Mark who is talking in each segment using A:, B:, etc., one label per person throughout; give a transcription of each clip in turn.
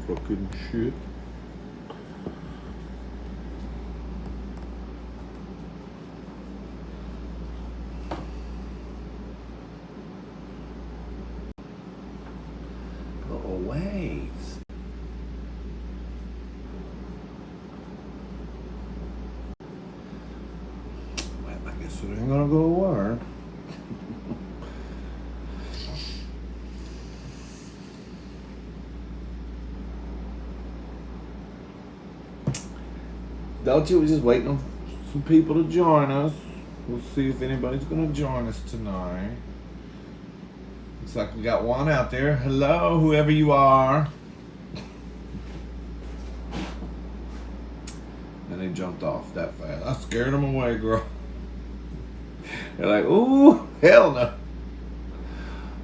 A: Fucking shit. Go away. Well, I guess it ain't gonna go work. Don't you? We're just waiting on some people to join us. We'll see if anybody's gonna join us tonight. Looks like we got one out there. Hello, whoever you are. And they jumped off that fast. I scared them away, girl. They're like, ooh, hell no.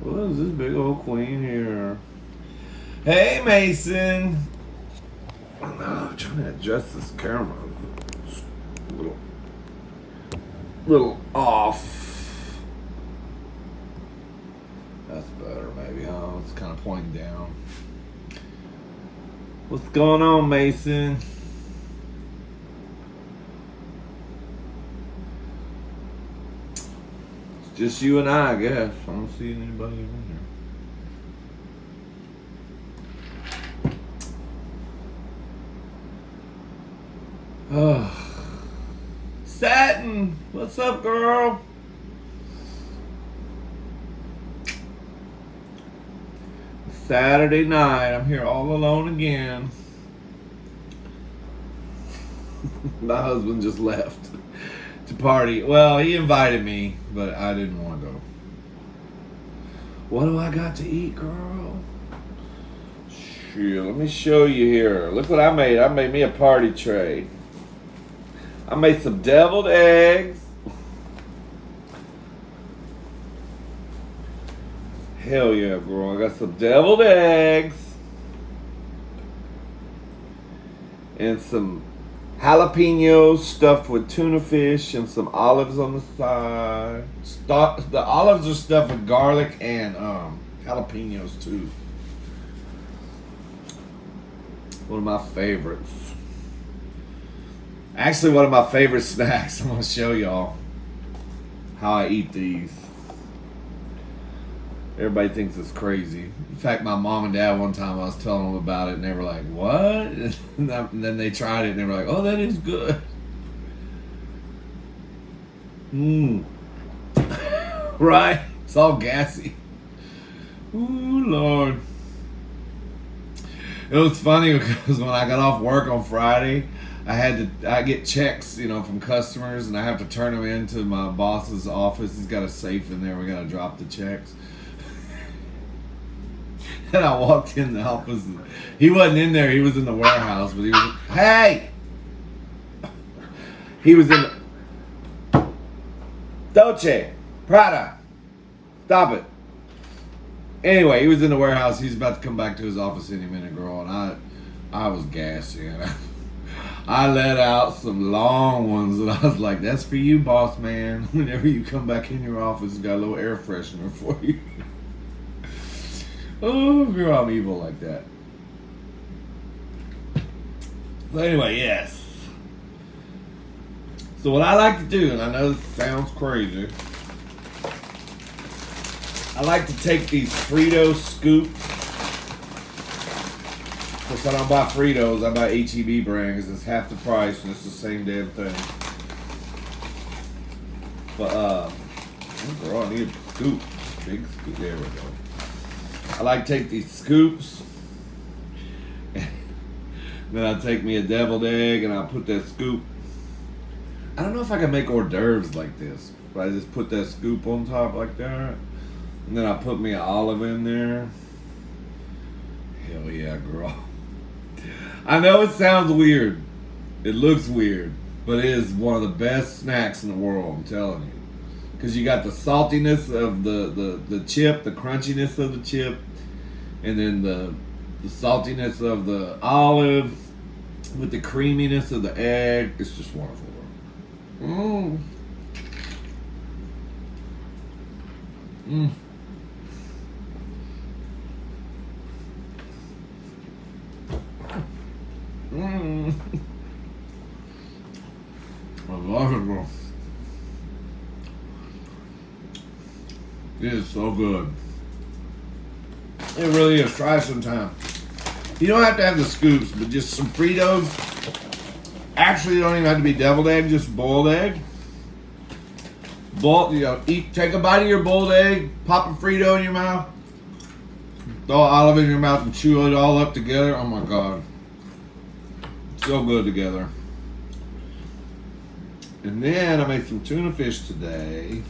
A: What is this big old queen here? Hey, Mason. I'm trying to adjust this camera. It's a little off. That's better, maybe, huh? It's kind of pointing down. What's going on, Mason? It's just you and I guess. I don't see anybody in here. Oh. Satin, what's up, girl? Saturday night, I'm here all alone again. My husband just left to party. Well, he invited me, but I didn't want to go. What do I got to eat, girl? Shit, let me show you here. Look what I made. I made me a party tray. I made some deviled eggs. Hell yeah, girl. I got some deviled eggs. And some jalapenos stuffed with tuna fish and some olives on the side. The olives are stuffed with garlic and jalapenos too. One of my favorites. Actually, one of my favorite snacks. I'm going to show y'all how I eat these. Everybody thinks it's crazy. In fact, my mom and dad one time I was telling them about it and they were like, what? And then they tried it and they were like, oh, that is good. Right? It's all gassy. Ooh, Lord. It was funny because when I got off work on Friday, I get checks, from customers, and I have to turn them into my boss's office. He's got a safe in there. We got to drop the checks. And I walked in the office. And he wasn't in there. He was in the warehouse. But he was, hey! He was in the... Dolce. Prada. Stop it. Anyway, he was in the warehouse. He's about to come back to his office any minute, girl. And I was gassy. I let out some long ones, and I was like, that's for you, boss man. Whenever you come back in your office, got a little air freshener for you. Oh, girl, I'm evil like that. But anyway, yes. So what I like to do, and I know this sounds crazy, I like to take these Frito scoops. Of course, I don't buy Fritos, I buy H-E-B brand because it's half the price and it's the same damn thing. But, oh girl, I need a scoop. Big scoop. There we go. I like to take these scoops. Then I take me a deviled egg and I put that scoop. I don't know if I can make hors d'oeuvres like this, but I just put that scoop on top like that. And then I put me an olive in there. Hell yeah, girl. I know it sounds weird. It looks weird. But it is one of the best snacks in the world, I'm telling you. Because you got the saltiness of the chip, the crunchiness of the chip, and then the saltiness of the olive with the creaminess of the egg. It's just wonderful. Mmm. Mmm. It is so good. It really is. Try it sometime. You don't have to have the scoops, but just some Fritos. Actually, you don't even have to be deviled egg, just boiled egg. Take a bite of your boiled egg, pop a Frito in your mouth, throw olive in your mouth and chew it all up together. Oh my God. So good together. And then I made some tuna fish today.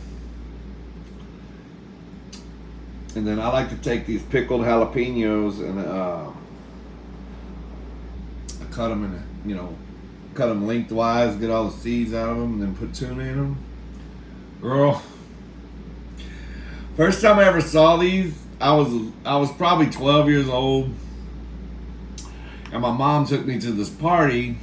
A: And then I like to take these pickled jalapenos and I cut them cut them lengthwise, get all the seeds out of them, and then put tuna in them. Girl, first time I ever saw these, I was probably 12 years old, and my mom took me to this party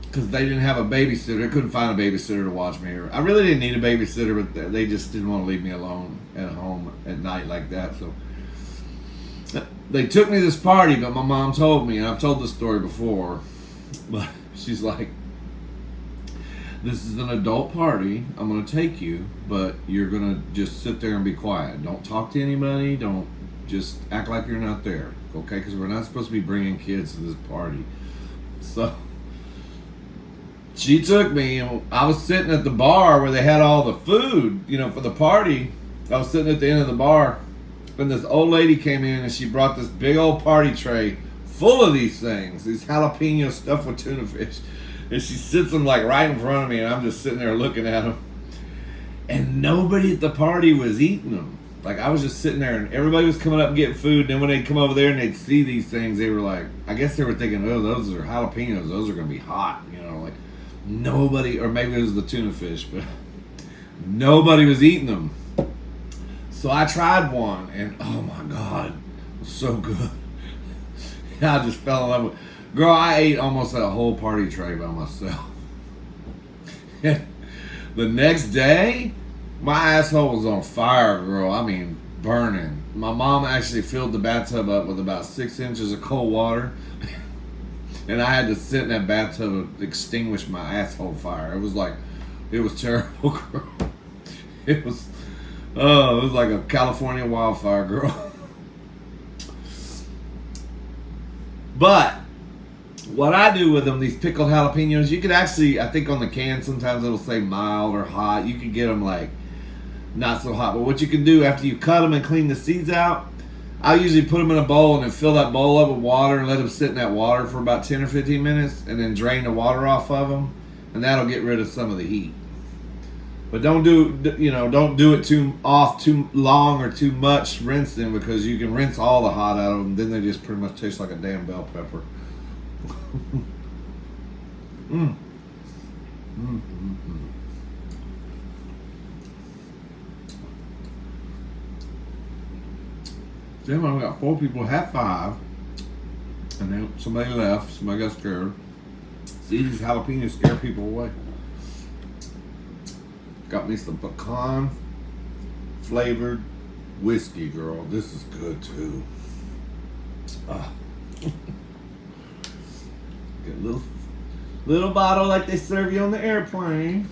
A: because they didn't have a babysitter. They couldn't find a babysitter to watch me. I really didn't need a babysitter, but they just didn't want to leave me alone at home at night like that. So they took me to this party, but my mom told me, and I've told this story before, but she's like, this is an adult party. I'm going to take you, but you're going to just sit there and be quiet. Don't talk to anybody. Don't just act like you're not there. Okay? Because we're not supposed to be bringing kids to this party. So she took me, and I was sitting at the bar where they had all the food, for the party. I was sitting at the end of the bar, and this old lady came in, and she brought this big old party tray full of these things, these jalapeno stuffed with tuna fish. And she sits them like right in front of me, and I'm just sitting there looking at them. And nobody at the party was eating them. Like, I was just sitting there, and everybody was coming up and getting food. And then when they'd come over there and they'd see these things, they were like, I guess they were thinking, oh, those are jalapenos. Those are going to be hot. Like nobody, or maybe it was the tuna fish, but nobody was eating them. So I tried one, and oh my God, it was so good. I just fell in love with it. Girl, I ate almost that whole party tray by myself. The next day, my asshole was on fire, girl. I mean, burning. My mom actually filled the bathtub up with about 6 inches of cold water. And I had to sit in that bathtub and extinguish my asshole fire. It was terrible, girl. It was like a California wildfire, girl. But what I do with them, these pickled jalapenos, you could actually, I think on the can sometimes it'll say mild or hot. You can get them like not so hot. But what you can do after you cut them and clean the seeds out, I usually put them in a bowl and then fill that bowl up with water and let them sit in that water for about 10 or 15 minutes and then drain the water off of them, and that'll get rid of some of the heat. But don't do it too long or too much rinsing, because you can rinse all the hot out of them. Then they just pretty much taste like a damn bell pepper. Then I got 4 people, had 5, and then somebody left. Somebody got scared. See, these jalapenos scare people away. Got me some pecan flavored whiskey, girl. This is good too. Get a little bottle like they serve you on the airplane.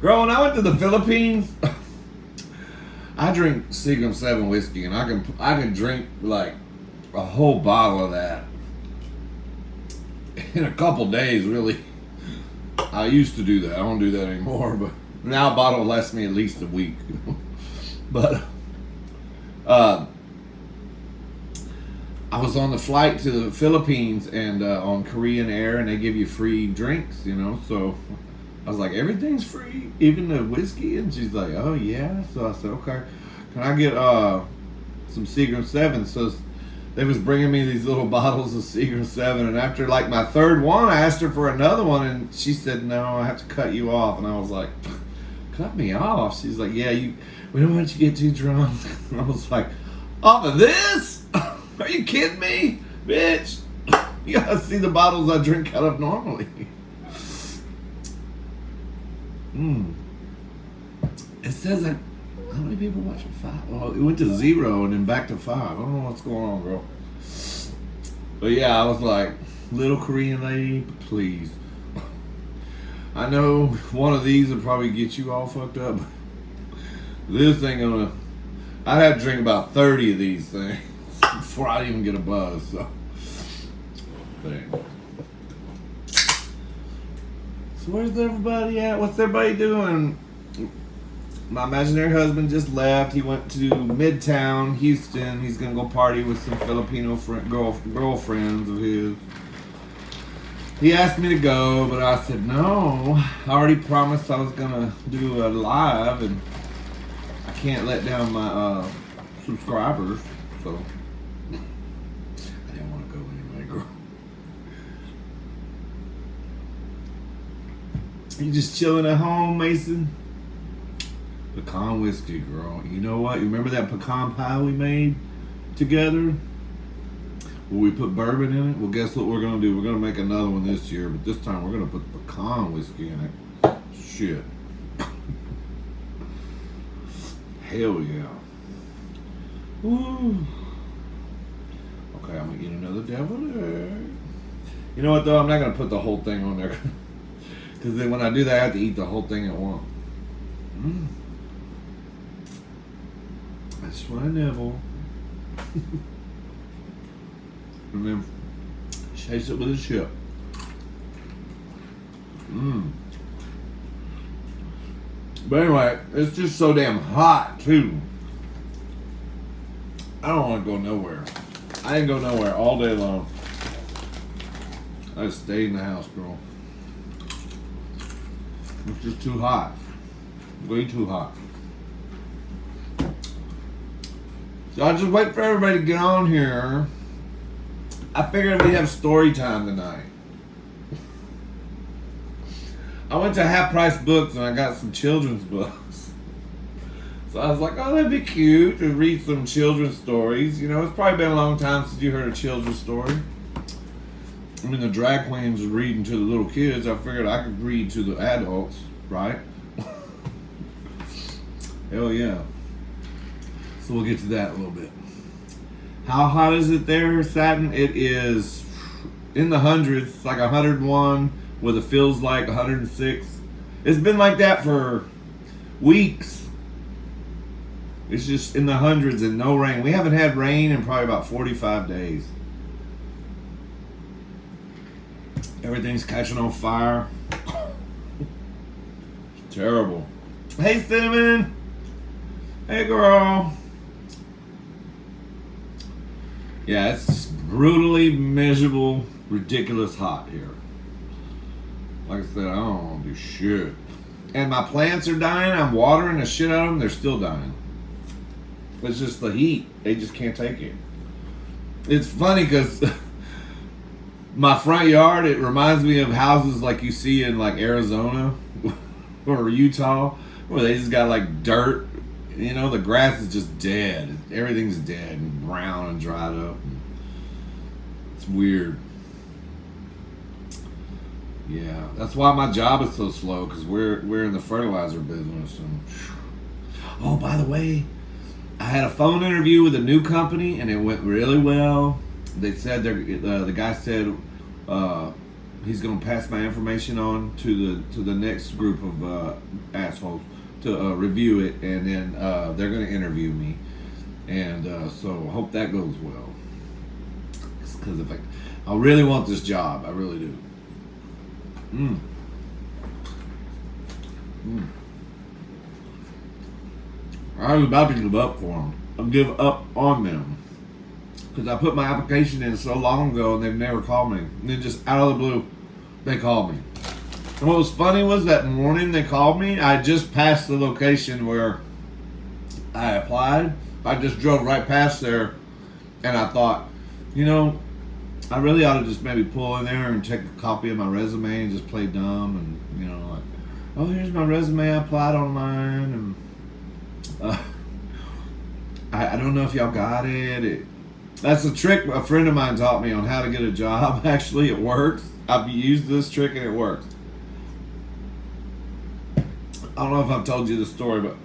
A: Girl, when I went to the Philippines, I drink Seagram 7 whiskey, and I can drink like a whole bottle of that in a couple days, really. I used to do that. I don't do that anymore, but now a bottle lasts me at least a week. But I was on the flight to the Philippines and on Korean Air, and they give you free drinks, so I was like, everything's free, even the whiskey? And she's like, oh yeah. So I said, okay, can I get some Seagram 7? So they was bringing me these little bottles of Seagram 7, and after like my 3rd one, I asked her for another one, and she said, no, I have to cut you off. And I was like, cut me off? She's like, yeah, we don't want you to get too drunk. And I was like, off of this? Are you kidding me? Bitch, you gotta see the bottles I drink out of normally. It says that, how many people watching 5? Well, it went to 0 and then back to 5. I don't know what's going on, girl. But yeah, I was like, little Korean lady, please. I know one of these would probably get you all fucked up. This thing gonna. I'd have to drink about 30 of these things before I even get a buzz. So, but anyway. So where's everybody at? What's everybody doing? My imaginary husband just left. He went to Midtown, Houston. He's gonna go party with some Filipino girlfriends of his. He asked me to go, but I said no. I already promised I was gonna do a live, and I can't let down my subscribers, so I didn't want to go anyway, girl. You just chilling at home, Mason? Pecan whiskey, girl. You know what? You remember that pecan pie we made together? Where we put bourbon in it? Well, guess what we're going to do? We're going to make another one this year, but this time we're going to put pecan whiskey in it. Shit. Hell yeah. Woo. Okay, I'm going to eat another deviled egg. You know what, though? I'm not going to put the whole thing on there. Because then when I do that, I have to eat the whole thing at once. That's what I nibble. And then chase it with a chip. But anyway, it's just so damn hot too. I don't want to go nowhere. I didn't go nowhere all day long. I just stayed in the house, girl. It's just too hot. Way too hot. So I just wait for everybody to get on here. I figured we'd have story time tonight. I went to Half Price Books and I got some children's books. So I was like, oh, that'd be cute to read some children's stories. You know, it's probably been a long time since you heard a children's story. I mean, the drag queens are reading to the little kids. I figured I could read to the adults, right? Hell yeah. So we'll get to that a little bit. How hot is it there, Satin? It is in the hundreds, like 101, with it feels like 106. It's been like that for weeks. It's just in the hundreds and no rain. We haven't had rain in probably about 45 days. Everything's catching on fire. It's terrible. Hey, Cinnamon. Hey, girl. Yeah, it's just brutally miserable, ridiculous hot here. Like I said, I don't want to do shit. And my plants are dying. I'm watering the shit out of them. They're still dying. It's just the heat. They just can't take it. It's funny because my front yard, it reminds me of houses like you see in like Arizona or Utah, where they just got like dirt. You know, the grass is just dead. Everything's dead and brown and dried up. It's weird. Yeah, that's why my job is so slow, because we're in the fertilizer business. And oh, by the way, I had a phone interview with a new company and it went really well. They said the guy said he's gonna pass my information on to the next group of assholes to review it, and then they're gonna interview me, and so I hope that goes well. Because if I really want this job, I really do. I was about to give up for them. I'll give up on them. Because I put my application in so long ago and they've never called me. And then just out of the blue, they called me. And what was funny was that morning they called me, I just passed the location where I applied. I just drove right past there and I thought, you know, I really ought to just maybe pull in there and take a copy of my resume and just play dumb and, you know, like, oh, here's my resume, I applied online, and I don't know if y'all got it. That's a trick a friend of mine taught me on how to get a job. Actually, it works. I've used this trick and it works. I don't know if I've told you the story, but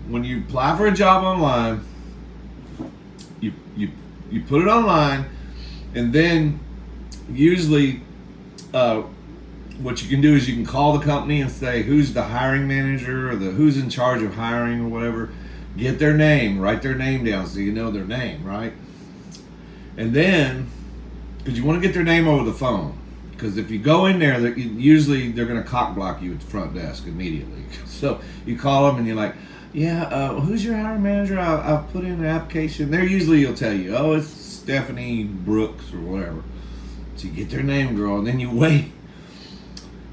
A: when you apply for a job online, you put it online, and then usually what you can do is you can call the company and say who's the hiring manager or who's in charge of hiring or whatever. Get their name, write their name down so you know their name, right? And then, because you want to get their name over the phone, because if you go in there, usually they're going to cock block you at the front desk immediately. So you call them and you're like, yeah, who's your hiring manager? I've put in an application. They're usually, you'll tell you, oh, it's Stephanie Brooks or whatever. So you get their name, girl, and then you wait.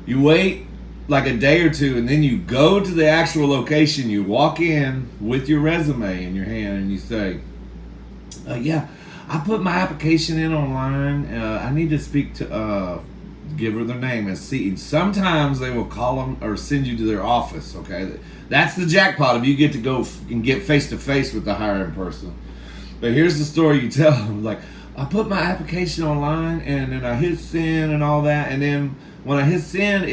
A: You wait like a day or two, and then you go to the actual location. You walk in with your resume in your hand, and you say, yeah, I put my application in online. I need to speak to, give her their name and see. Sometimes they will call them or send you to their office, okay? That's the jackpot if you get to go and get face-to-face with the hiring person. But here's the story you tell them, like, I put my application online, and then I hit send and all that, and then when I hit send,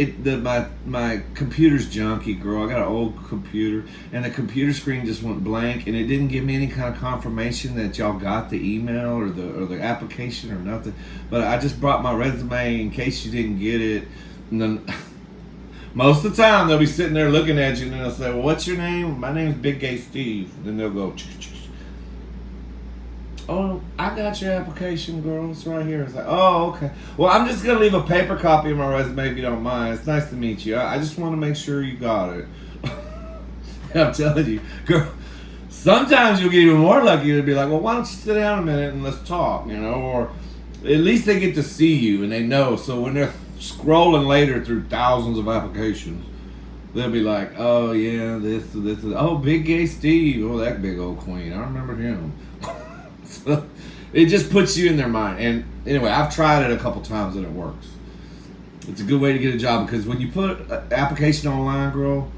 A: my computer's junky, girl. I got an old computer, and the computer screen just went blank, and it didn't give me any kind of confirmation that y'all got the email or the application or nothing. But I just brought my resume in case you didn't get it. And then most of the time they'll be sitting there looking at you, and they'll say, "Well, what's your name?" "My name's Big Gay Steve." And then they'll go, "Oh, I got your application, girl. It's right here." It's like, "Oh, okay. Well, I'm just gonna leave a paper copy of my resume if you don't mind. It's nice to meet you. I just want to make sure you got it." I'm telling you, girl. Sometimes you'll get even more lucky to be like, "Well, why don't you sit down a minute and let's talk?" Or at least they get to see you and they know. So when they're scrolling later through thousands of applications, they'll be like, "Oh yeah, this. Oh, Big Gay Steve. Oh, that big old queen. I remember him." So it just puts you in their mind. And anyway, I've tried it a couple times and it works. It's a good way to get a job because when you put an application online, girl,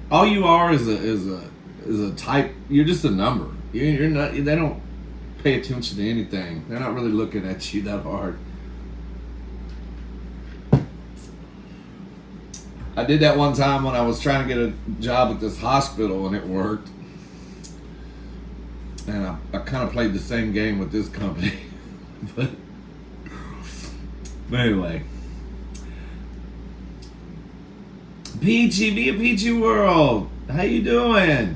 A: all you are is a type. You're just a number. You're not. They don't pay attention to anything. They're not really looking at you that hard. I did that one time when I was trying to get a job at this hospital and it worked. And I kind of played the same game with this company. but anyway. Peachy, be a peachy world. How you doing?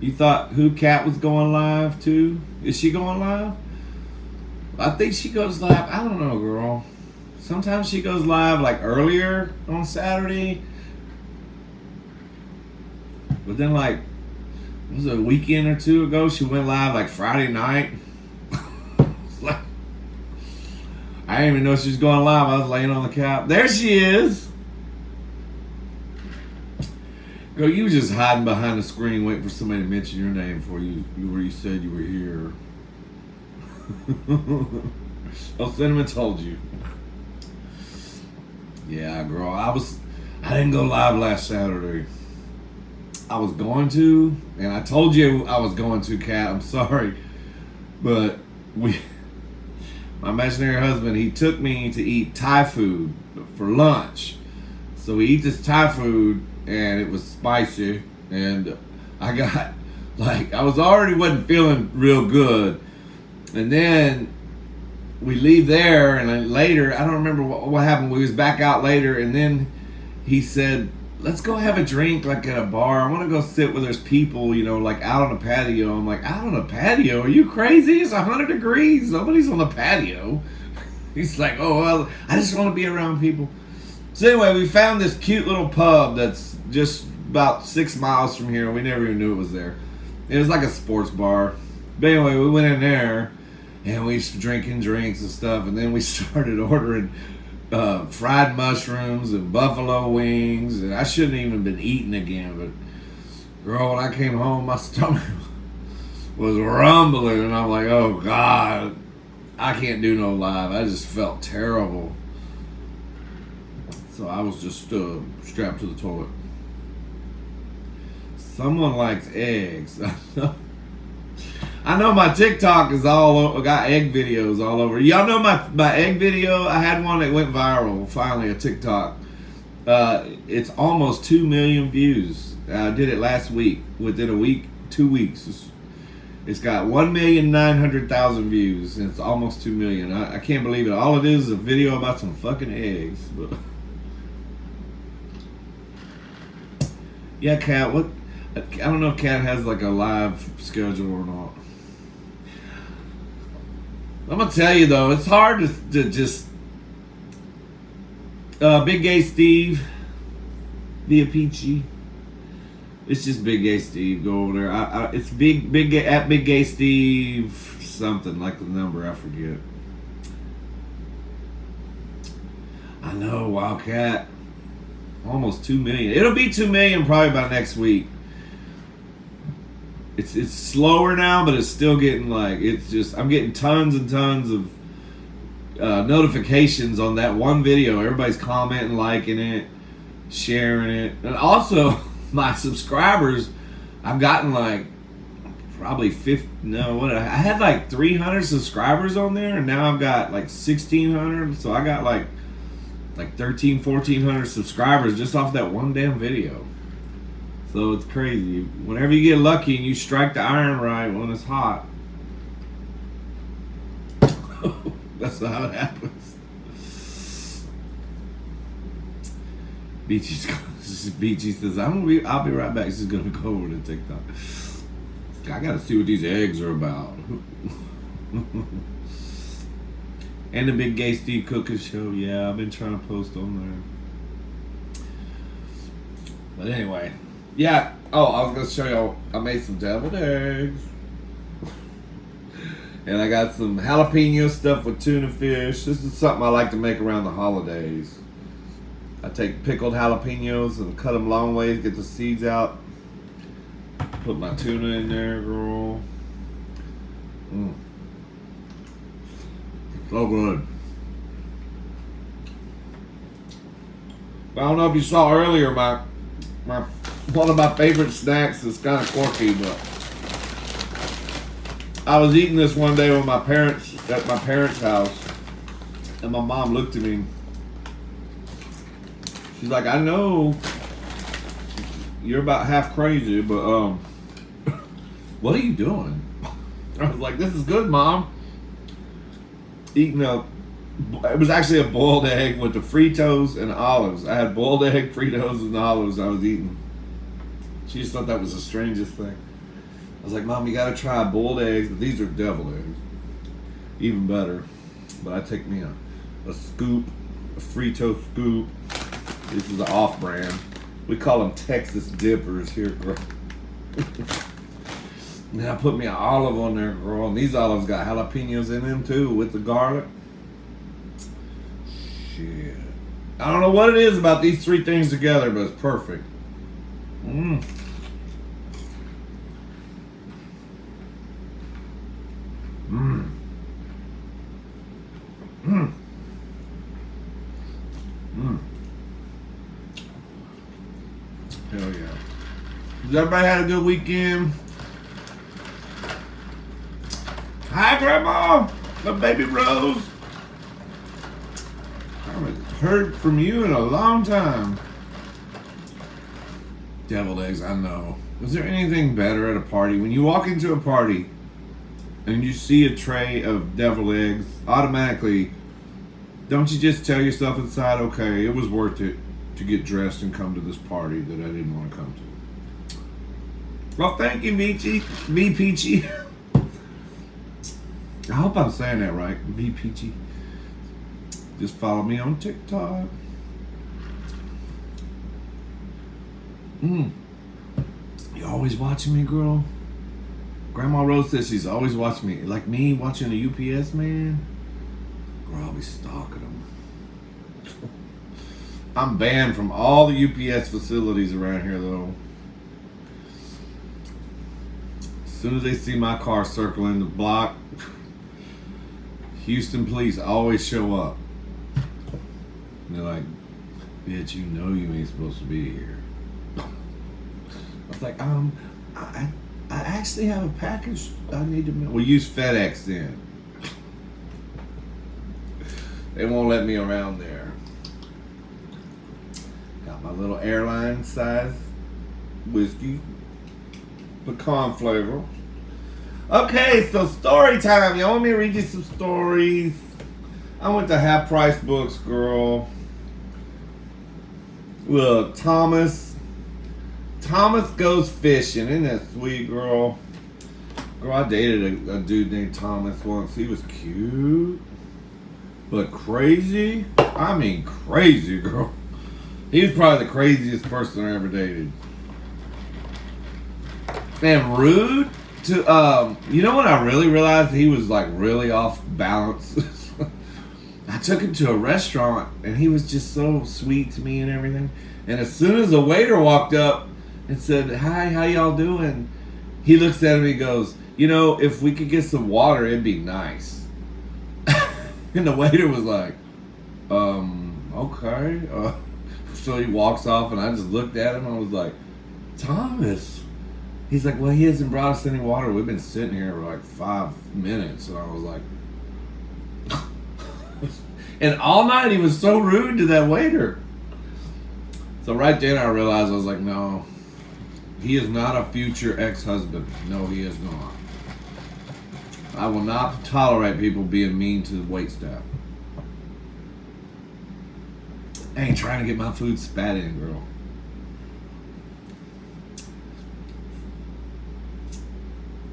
A: You thought Who Cat was going live too? Is she going live? I think she goes live. I don't know, girl. Sometimes she goes live like earlier on Saturday. But then, like, it was a weekend or two ago, she went live like Friday night. Like, I didn't even know she was going live. I was laying on the couch. There she is. Girl, you were just hiding behind the screen waiting for somebody to mention your name before you said you were here. Oh, Cinnamon told you. Yeah, girl, I didn't go live last Saturday. I was going to, and I told you I was going to, Kat. I'm sorry. But my imaginary husband, he took me to eat Thai food for lunch. So we eat this Thai food, and it was spicy. And I got, like, I wasn't feeling real good. And then we leave there, and then later, I don't remember what happened. We was back out later, and then he said, "Let's go have a drink, like at a bar. I want to go sit where there's people, like out on a patio." I'm like, "Out on a patio? Are you crazy? It's 100 degrees. Nobody's on the patio." He's like, "Oh, well, I just want to be around people." So anyway, we found this cute little pub that's just about 6 miles from here. We never even knew it was there. It was like a sports bar. But anyway, we went in there, and we was drinking drinks and stuff, and then we started ordering fried mushrooms and buffalo wings, and I shouldn't even have been eating again, but girl, when I came home, my stomach was rumbling, and I'm like, "Oh God, I can't do no live." I just felt terrible. So I was just strapped to the toilet. Someone likes eggs. I know my TikTok is all over, got egg videos all over. Y'all know my egg video? I had one that went viral, finally, a TikTok. It's almost 2 million views. I did it last week. Within a week, 2 weeks. It's got 1,900,000 views, and it's almost 2 million. I can't believe it. All it is a video about some fucking eggs. But yeah, Kat, what? I don't know if Kat has like a live schedule or not. I'm gonna tell you though, it's hard to just Big Gay Steve via Peachy. It's just Big Gay Steve. Go over there. It's Big Gay at Big Gay Steve something like the number. I forget. I know, Wildcat. Almost 2 million. It'll be 2 million probably by next week. It's slower now, but it's still getting like I'm getting tons and tons of notifications on that one video. Everybody's commenting, liking it, sharing it, and also my subscribers. I've gotten like probably 50. No, what I had like 300 subscribers on there, and now I've got like 1,600. So I got like 1,400 subscribers just off that one damn video. So it's crazy. Whenever you get lucky and you strike the iron right when it's hot, that's how it happens. Beachy says, I'll be right back. She's gonna go over to TikTok. I gotta see what these eggs are about. And the Big Gay Steve Cooking Show. Yeah, I've been trying to post on there. But anyway. Yeah. Oh, I was going to show y'all. I made some deviled eggs. And I got some jalapeno stuff with tuna fish. This is something I like to make around the holidays. I take pickled jalapenos and cut them long ways, get the seeds out. Put my tuna in there, girl. So good. I don't know if you saw earlier, my one of my favorite snacks is kind of quirky, but I was eating this one day with my parents at my parents' house, and my mom looked at me. She's like, "I know you're about half crazy, but what are you doing?" I was like, "This is good, Mom." It was actually a boiled egg with the Fritos and olives. I had boiled egg, Fritos, and olives I was eating. She just thought that was the strangest thing. I was like, Mom, you gotta try boiled eggs, but these are deviled eggs. Even better. But I take me a scoop, a Frito scoop. This is an off-brand. We call them Texas dippers here, girl. And then I put me an olive on there, girl. And these olives got jalapenos in them too with the garlic. Shit. I don't know what it is about these three things together, but it's perfect. Mmm. Mmm. Mmm. Mmm. Hell yeah. Has everybody had a good weekend? Hi, Grandma. The baby Rose. I haven't heard from you in a long time. Deviled eggs, I know. Is there anything better at a party? When you walk into a party and you see a tray of deviled eggs, automatically, don't you just tell yourself inside, okay, it was worth it to get dressed and come to this party that I didn't want to come to? Well, thank you, V Peachy. I hope I'm saying that right. V Peachy. Just follow me on TikTok. You always watching me, girl? Grandma Rose says she's always watching me. Like me watching the UPS man? Girl, I'll be stalking them. I'm banned from all the UPS facilities around here, though. As soon as they see my car circling the block, Houston police always show up. And they're like, bitch, you know you ain't supposed to be here. I was like, I actually have a package I need to mail. We'll use FedEx then. They won't let me around there. Got my little airline size whiskey, pecan flavor. Okay, so story time. You want me to read you some stories? I went to Half Price Books, girl. Look, Thomas goes fishing. Isn't that sweet, girl? Girl, I dated a dude named Thomas once. He was cute, but crazy. I mean, crazy, girl. He was probably the craziest person I ever dated. And rude to, you know when I really realized he was like really off balance? I took him to a restaurant and he was just so sweet to me and everything. And as soon as the waiter walked up and said, "Hi, how y'all doing?" He looks at me and goes, "You know, if we could get some water, it'd be nice." And the waiter was like, okay. So he walks off and I just looked at him and I was like, "Thomas." He's like, "Well, he hasn't brought us any water. We've been sitting here for like 5 minutes." And I was like, and all night he was so rude to that waiter. So right then I realized, I was like, no, he is not a future ex-husband. No, he is not. I will not tolerate people being mean to the waitstaff. I ain't trying to get my food spat in, girl.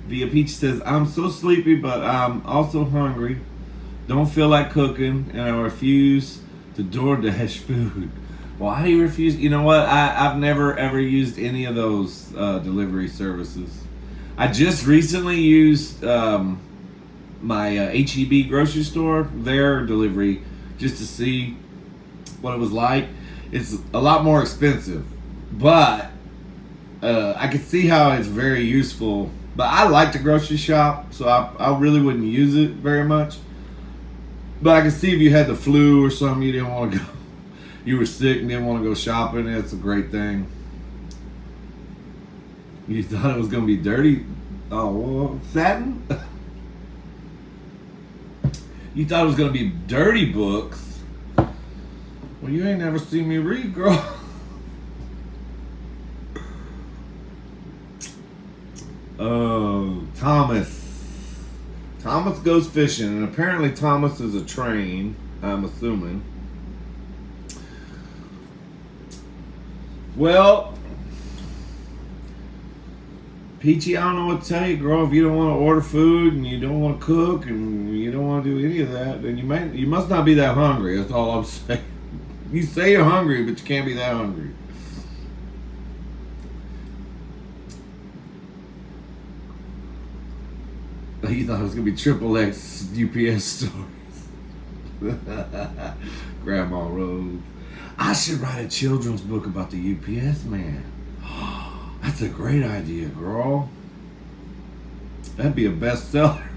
A: Via Peach says, "I'm so sleepy, but I'm also hungry. Don't feel like cooking, and I refuse to DoorDash food." Why do you refuse? You know what? I've never ever used any of those delivery services. I just recently used my HEB grocery store, their delivery, just to see what it was like. It's a lot more expensive, but I can see how it's very useful. But I like to grocery shop, so I really wouldn't use it very much. But I can see if you had the flu or something, you didn't want to go, you were sick and didn't want to go shopping, it's a great thing. You thought it was going to be dirty? Oh, well, satin? You thought it was going to be dirty books? Well, you ain't never seen me read, girl. Oh, Thomas. Thomas goes fishing, and apparently Thomas is a train, I'm assuming. Well, Peachy, I don't know what to tell you, girl. If you don't want to order food and you don't want to cook and you don't want to do any of that, then you must not be that hungry. That's all I'm saying. You say you're hungry, but you can't be that hungry. You thought it was going to be triple X UPS stories. Grandma Rose. I should write a children's book about the UPS man. That's a great idea, girl. That'd be a bestseller.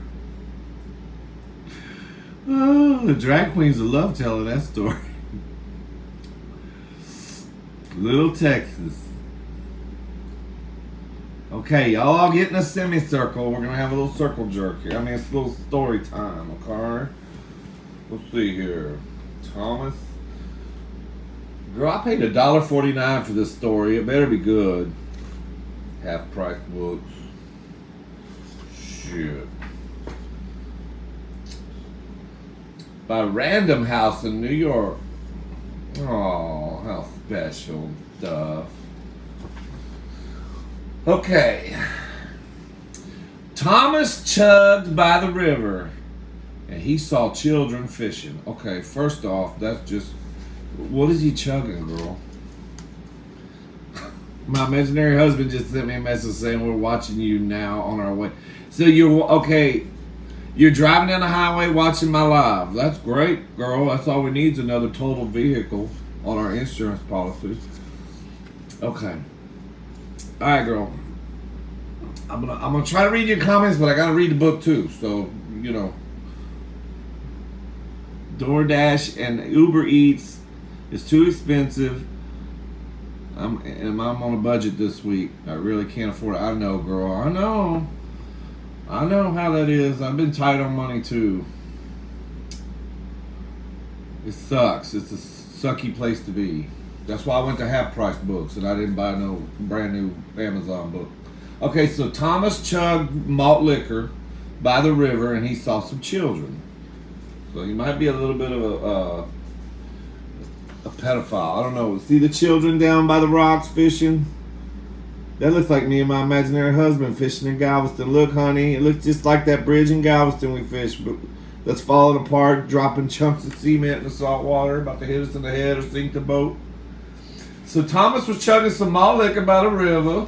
A: Oh, the drag queens would love telling that story. Little Texas. Okay, y'all get in a semicircle. We're going to have a little circle jerk here. I mean, it's a little story time, okay? Let's see here. Thomas. Girl, I paid $1.49 for this story. It better be good. Half price books. Shit. By Random House in New York. Oh, how special stuff. Okay. Thomas chugged by the river and he saw children fishing. Okay, first off, that's just, what is he chugging, girl? My imaginary husband just sent me a message saying we're watching you now on our way. So you're driving down the highway watching my live. That's great, girl. That's all we need is another total vehicle on our insurance policy. Okay. All right, girl. I'm gonna try to read your comments, but I gotta read the book too. So DoorDash and Uber Eats is too expensive. I'm on a budget this week. I really can't afford it. I know, girl. I know how that is. I've been tight on money too. It sucks. It's a sucky place to be. That's why I went to Half Price Books and I didn't buy no brand new Amazon book. Okay, so Thomas chugged malt liquor by the river, and he saw some children. So he might be a little bit of a pedophile. I don't know. See the children down by the rocks fishing? That looks like me and my imaginary husband fishing in Galveston. Look, honey, it looks just like that bridge in Galveston we fished, but that's falling apart, dropping chunks of cement in the salt water, about to hit us in the head or sink the boat. So Thomas was chugging some malt liquor by the river.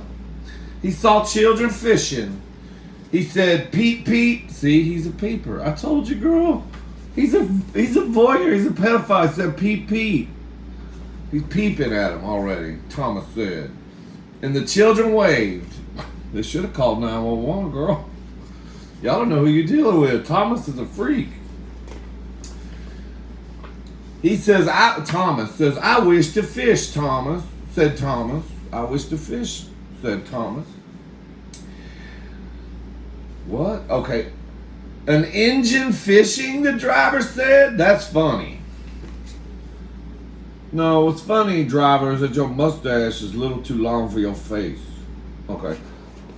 A: He saw children fishing. He said, "Peep, peep." See, he's a peeper. I told you, girl. He's a voyeur. He's a pedophile. He said, "Peep, peep." He's peeping at him already, Thomas said. And the children waved. They should have called 911, girl. Y'all don't know who you're dealing with. Thomas is a freak. He says, Thomas says, "I wish to fish, Thomas," said Thomas. "I wish to fish," said Thomas. What? Okay. "An engine fishing," the driver said. "That's funny." "No, what's funny, driver, is that your mustache is a little too long for your face." Okay.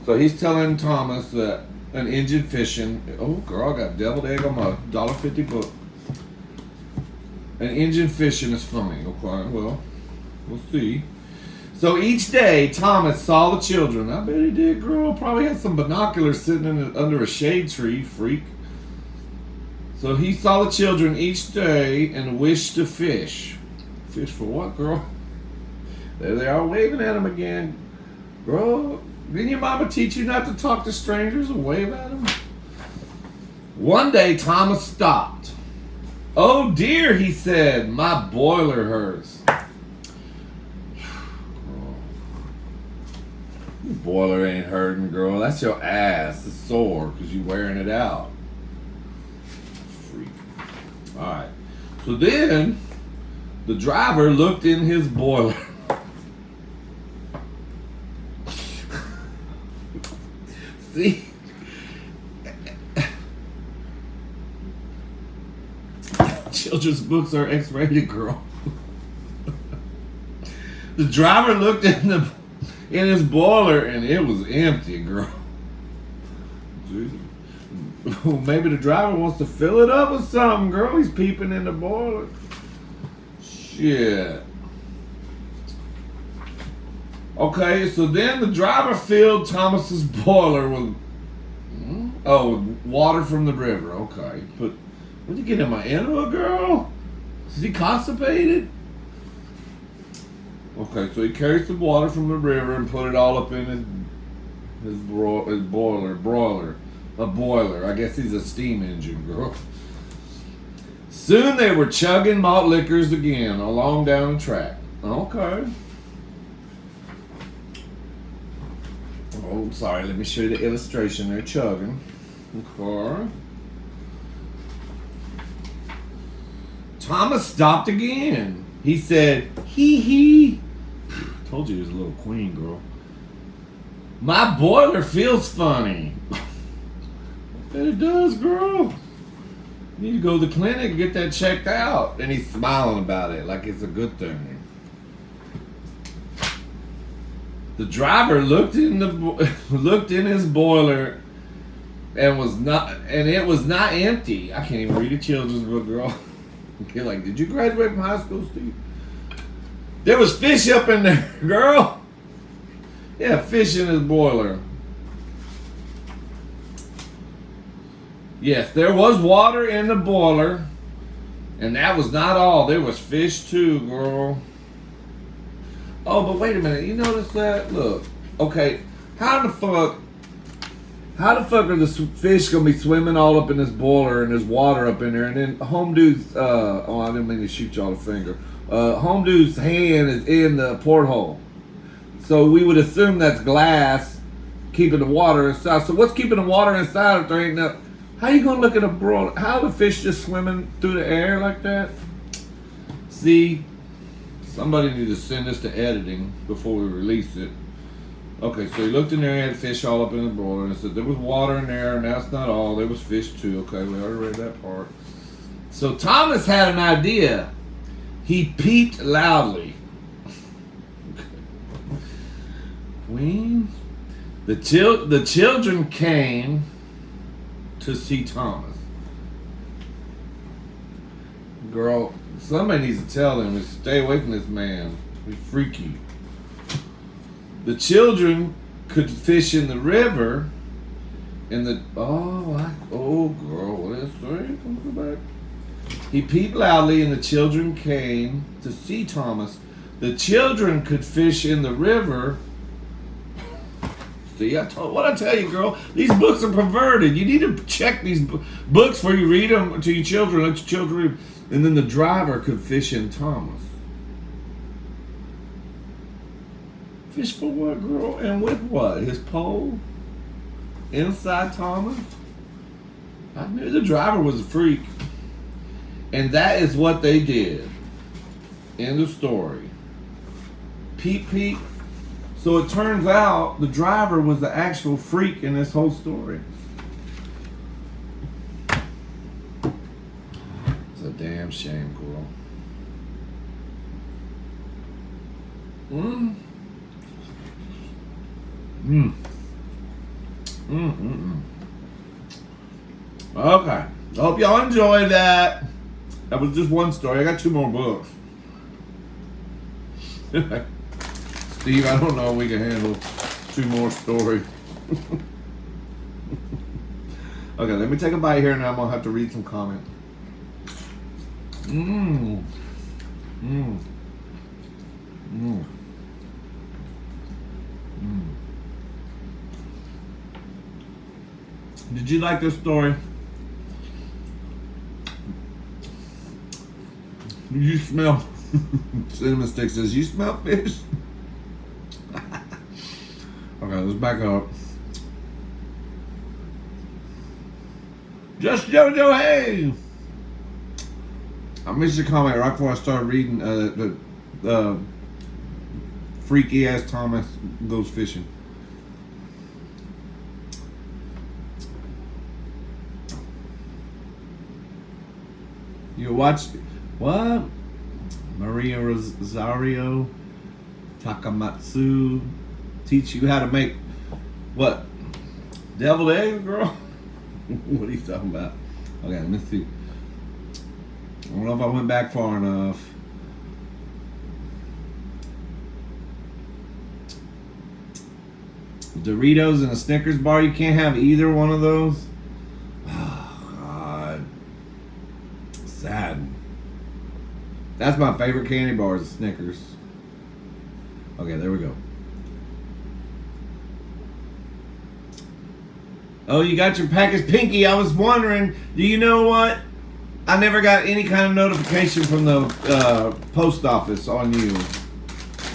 A: So he's telling Thomas that an engine fishing. Oh, girl, I got deviled egg on my $1.50 book. An engine fishing is funny. Okay, well, we'll see. So each day, Thomas saw the children. I bet he did, girl. Probably had some binoculars sitting under a shade tree, freak. So he saw the children each day and wished to fish. Fish for what, girl? There they are waving at him again. Girl, didn't your mama teach you not to talk to strangers and wave at them? One day, Thomas stopped. "Oh dear," he said, "my boiler hurts." Your boiler ain't hurting, girl. That's your ass. It's sore because you're wearing it out. Freak. Alright. So then, the driver looked in his boiler. See? Children's books are X-rated, girl. The driver looked in his boiler and it was empty, girl. Jesus. Maybe the driver wants to fill it up with something, girl. He's peeping in the boiler. Shit. Okay, so then the driver filled Thomas's boiler with water from the river. Okay, what did you get in my enema, girl? Is he constipated? Okay, so he carried some water from the river and put it all up in his boiler. A boiler. I guess he's a steam engine, girl. Soon they were chugging malt liquors again along down the track. Okay. Oh, sorry. Let me show you the illustration. They're chugging. Okay. Thomas stopped again. He said, "Hee hee." Told you he was a little queen, girl. "My boiler feels funny." Bet it does, girl. You need to go to the clinic and get that checked out. And he's smiling about it like it's a good thing. The driver looked in his boiler and it was not empty. I can't even read a children's book, girl. You're like, did you graduate from high school, Steve? There was fish up in there, girl. Yeah, fish in his boiler. Yes, there was water in the boiler, and that was not all. There was fish too, girl. Oh, but wait a minute. You notice that? Look. Okay, how the fuck are the fish gonna be swimming all up in this boiler and there's water up in there, and then home dude's I didn't mean to shoot y'all the finger. Home dude's hand is in the porthole, so we would assume that's glass keeping the water inside. So what's keeping the water inside if there ain't no? How you gonna look at a broiler? How are the fish just swimming through the air like that? See, somebody needs to send this to editing before we release it. Okay, so he looked in there and had fish all up in the boiler and said there was water in there, and that's not all. There was fish too. Okay, we already read that part. So Thomas had an idea. He peeped loudly. Queen? The children came to see Thomas. Girl, somebody needs to tell him to stay away from this man. He's freaky. The children could fish in the river. Girl, what is it? Come back. He peeped loudly, and the children came to see Thomas. The children could fish in the river. See, what I tell you, girl? These books are perverted. You need to check these books before you read them to your children. Let your children read. And then the driver could fish in Thomas. Fish for what, girl? And with what? His pole? Inside Thomas? I knew the driver was a freak. And that is what they did. End of story. Peep, peep. So it turns out the driver was the actual freak in this whole story. It's a damn shame, girl. Okay. Hope y'all enjoyed that. That was just one story. I got 2 more books. Steve, I don't know if we can handle 2 more stories. Okay, let me take a bite here and I'm going to have to read some comments. Did you like this story? You smell... Cinnamon Stick says, you smell fish? Okay, let's back up. Just JoJo, hey! I missed your comment right before I started reading the freaky ass Thomas goes fishing. You watched what? Maria Rosario Takamatsu teach you how to make what? Deviled eggs, girl? What are you talking about? Okay, let me see. I don't know if I went back far enough. Doritos and a Snickers bar, you can't have either one of those? Oh, God. Sad. That's my favorite candy bar is Snickers. Okay, there we go. Oh, you got your package, Pinky. I was wondering, do you know what? I never got any kind of notification from the post office on you.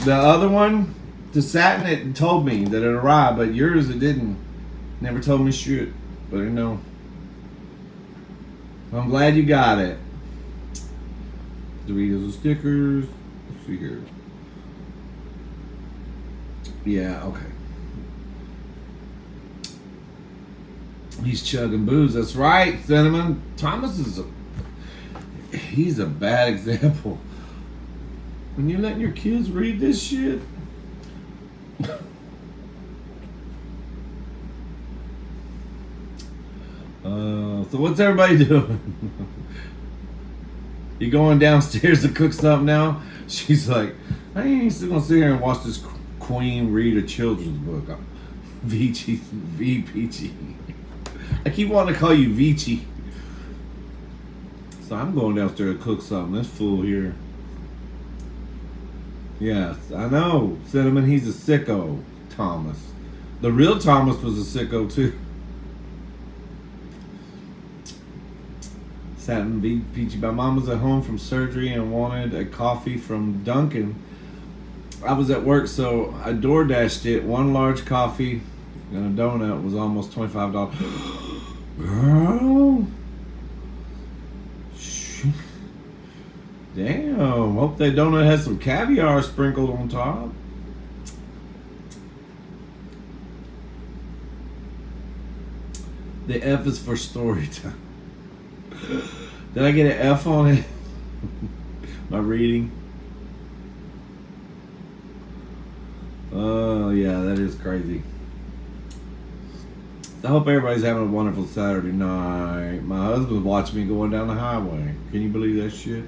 A: The other one, the satin, it told me that it arrived, but yours it didn't. Never told me shit. But you know. I'm glad you got it. Doritos and stickers. Let's see here. Yeah, okay. He's chugging booze. That's right, Cinnamon. Thomas is he's a bad example. When you're letting your kids read this shit. So what's everybody doing? You going downstairs to cook something now? She's like, I ain't still gonna sit here and watch this queen read a children's book. Vici, V-Peachy. I keep wanting to call you Vici. So I'm going downstairs to cook something. This fool here. Yes, I know. Cinnamon, he's a sicko, Thomas. The real Thomas was a sicko too. Satin Peachy. My mom was at home from surgery and wanted a coffee from Dunkin'. I was at work, so I door dashed it. 1 large coffee and a donut was almost $25. Girl. Damn. Hope that donut has some caviar sprinkled on top. The F is for story time. Did I get an F on it? My reading? Oh, yeah, that is crazy. I hope everybody's having a wonderful Saturday night. My husband watched me going down the highway. Can you believe that shit?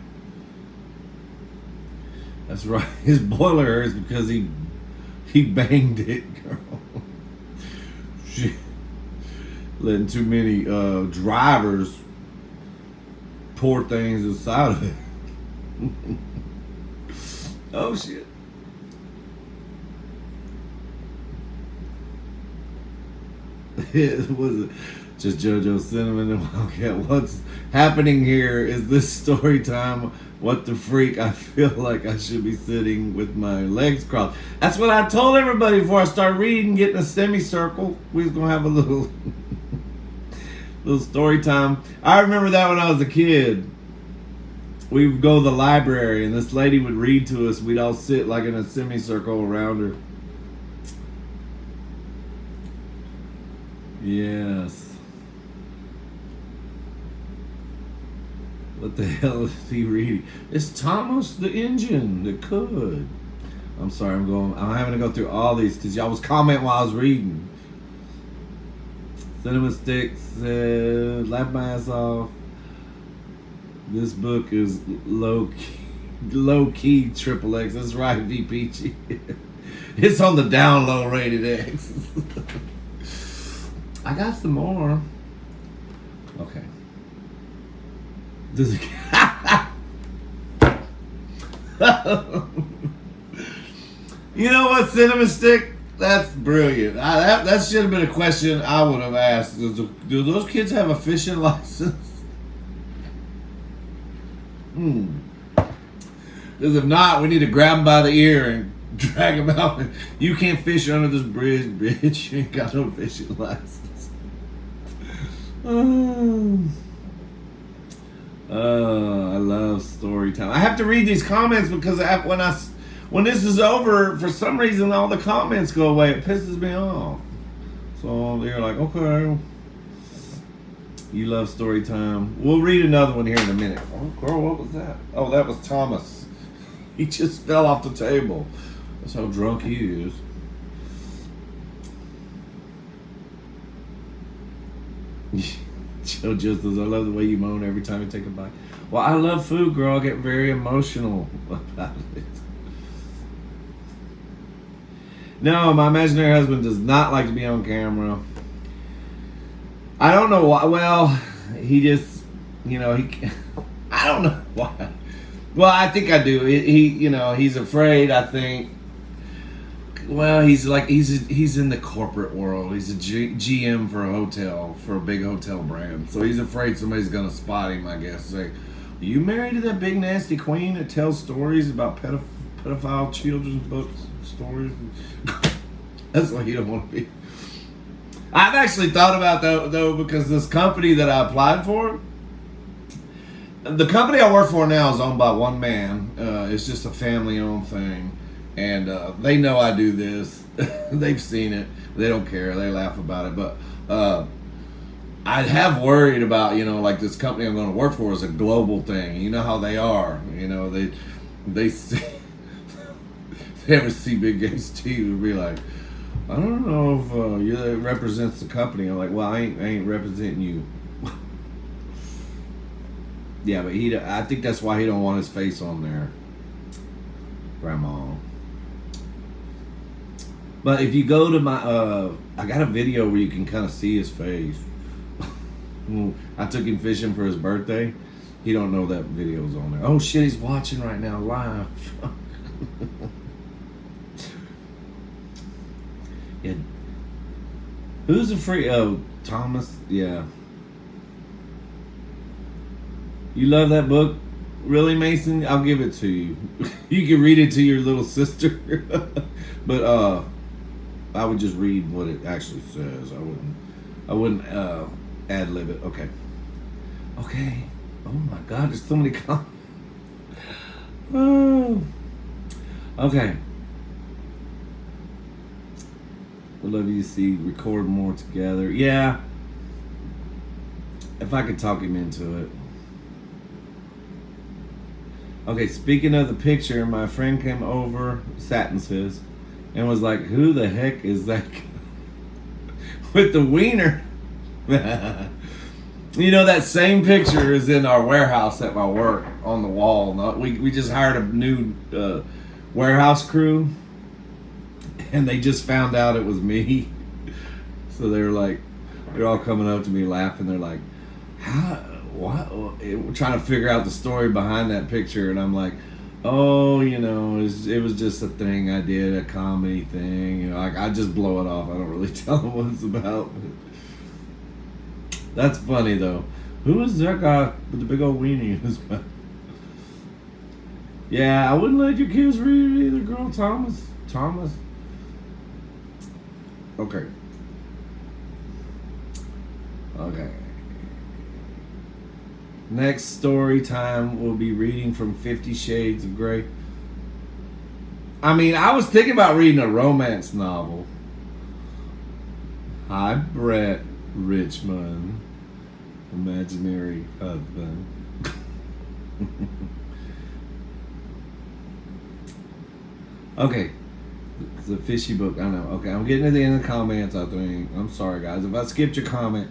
A: That's right. His boiler hurts because he banged it, girl. Shit. Letting too many drivers pour things inside of it. Oh shit. It was just JoJo Cinnamon and Wildcat. What's happening here is this story time. What the freak? I feel like I should be sitting with my legs crossed. That's what I told everybody before I started reading, getting a semicircle. We was gonna have a little little story time. I remember that when I was a kid. We would go to the library and this lady would read to us. We'd all sit like in a semicircle around her. Yes. What the hell is he reading? It's Thomas the Engine, the could. I'm sorry, I'm having to go through all these because y'all was commenting while I was reading. Cinema Sticks said, laugh my ass off. This book is low key triple X. That's right, VPG. It's on the down low rated X. I got some more. Okay. This is you know what, Cinema Stick? That's brilliant. That should have been a question I would have asked. Do those kids have a fishing license? Because if not, we need to grab them by the ear and drag them out. You can't fish under this bridge, bitch. You ain't got no fishing license. I love story time. I have to read these comments because when this is over, for some reason all the comments go away. It pisses me off. So they're like, okay, you love story time. We'll read another one here in a minute. Oh, girl, what was that? Oh, that was Thomas. He just fell off the table. That's how drunk he is. Joe just says, I love the way you moan every time you take a bite. Well, I love food, girl. I get very emotional about it. No, my imaginary husband does not like to be on camera. I don't know why. Well, he just, I don't know why. Well, I think I do. He's afraid, I think. Well, he's in the corporate world. He's a GM for a hotel, for a big hotel brand. So he's afraid somebody's going to spot him, I guess. Say, are you married to that big nasty queen that tells stories about pedophile children's books, stories? That's why you don't want to be. I've actually thought about that, though, because this company that I applied for, the company I work for now is owned by one man. It's just a family-owned thing. And they know I do this. They've seen it. They don't care. They laugh about it. But I have worried about, like this company I'm going to work for is a global thing. You know how they are. They see, if they ever see Big Gates T, would be like, I don't know if it represents the company. I'm like, well, I ain't representing you. Yeah, but I think that's why he don't want his face on there. Grandma. But if you go to my, I got a video where you can kind of see his face. I took him fishing for his birthday. He don't know that video's on there. Oh shit, he's watching right now live. Yeah. Who's afraid? Oh, Thomas. Yeah. You love that book? Really, Mason? I'll give it to you. You can read it to your little sister. But I would just read what it actually says. I wouldn't ad-lib it. Okay. Oh my God, there's so many comments. Oh. Okay. I'd love you to see record more together. Yeah. If I could talk him into it. Okay, speaking of the picture, my friend came over, Satin says, and was like, who the heck is that with the wiener? You know, that same picture is in our warehouse at my work on the wall. We just hired a new warehouse crew, and they just found out it was me. So they're all coming up to me laughing. They're like, "How? What?" We're trying to figure out the story behind that picture, and I'm like, "Oh, you know, it was just a thing I did, a comedy thing. You know, I just blow it off. I don't really tell them what it's about." That's funny though. Who is that guy with the big old weenie in his mouth? Yeah, I wouldn't let your kids read it either, girl. Thomas. Okay. Next story time, we'll be reading from 50 Shades of Grey. I mean, I was thinking about reading a romance novel. Hi, Brett Richmond. Imaginary husband. Okay. It's a fishy book, I know. Okay, I'm getting to the end of the comments, I think. I'm sorry, guys. If I skipped your comment.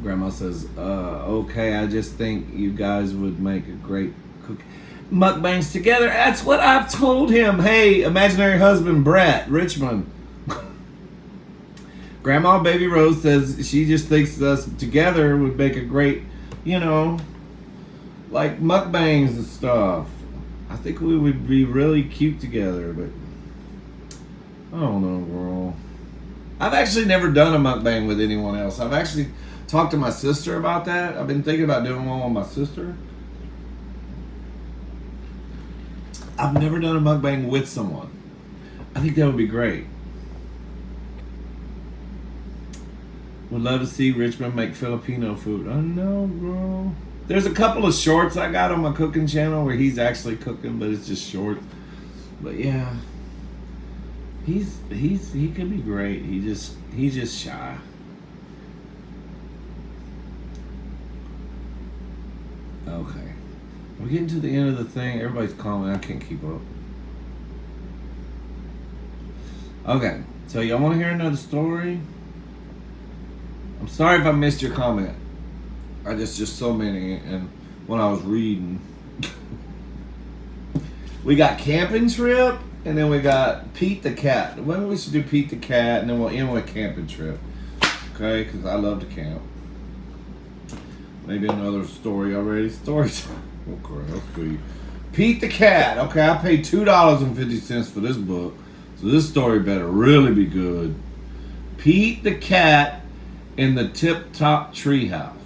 A: Grandma says, okay, I just think you guys would make a great cook. Mukbangs together. That's what I've told him. Hey, imaginary husband, Brett Richmond. Grandma Baby Rose says she just thinks us together would make a great, you know, like mukbangs and stuff. I think we would be really cute together, but I don't know, girl. I've actually never done a mukbang with anyone else. I've actually talked to my sister about that. I've been thinking about doing one with my sister. I've never done a mukbang with someone. I think that would be great. Would love to see Richmond make Filipino food. I know, bro. There's a couple of shorts I got on my cooking channel where he's actually cooking, but it's just short. But yeah, he could be great. He's just shy. Okay, we're getting to the end of the thing. Everybody's calling. I can't keep up. Okay, so y'all want to hear another story? I'm sorry if I missed your comment. I just so many, and when I was reading, we got camping trip, and then we got Pete the cat. Maybe we should do Pete the cat, and then we'll end with camping trip. Okay, because I love to camp. Maybe another story already. Story time. Okay, let's see. Pete the cat. Okay, I paid $2.50 for this book, so this story better really be good. Pete the cat in the Tip Top Treehouse.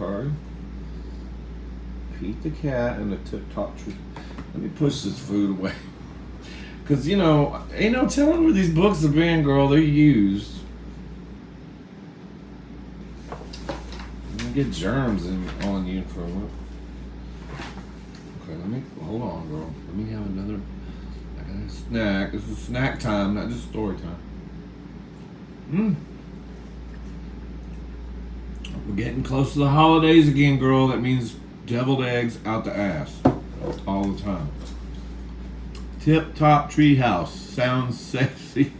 A: Okay. Pete the cat in the Tip Top Tree. Let me push this food away. Because, you know, ain't no telling where these books have been, girl. They're used. I'm going to get germs on you for a minute. Okay, hold on, girl. Let me have another, I got a snack. This is snack time, not just story time. We're getting close to the holidays again, girl. That means deviled eggs out the ass. All the time. Tip Top Treehouse. Sounds sexy.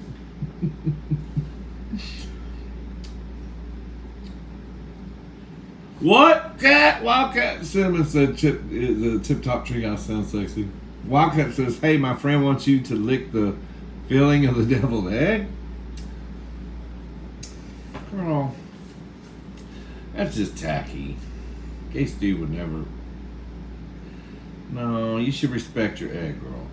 A: What? Cat? Wildcat Cinnamon said the Tip Top Treehouse sounds sexy. Wildcat says, hey, my friend wants you to lick the filling of the deviled egg. Girl. That's just tacky. Gay Steve would never. No, you should respect your egg, girl.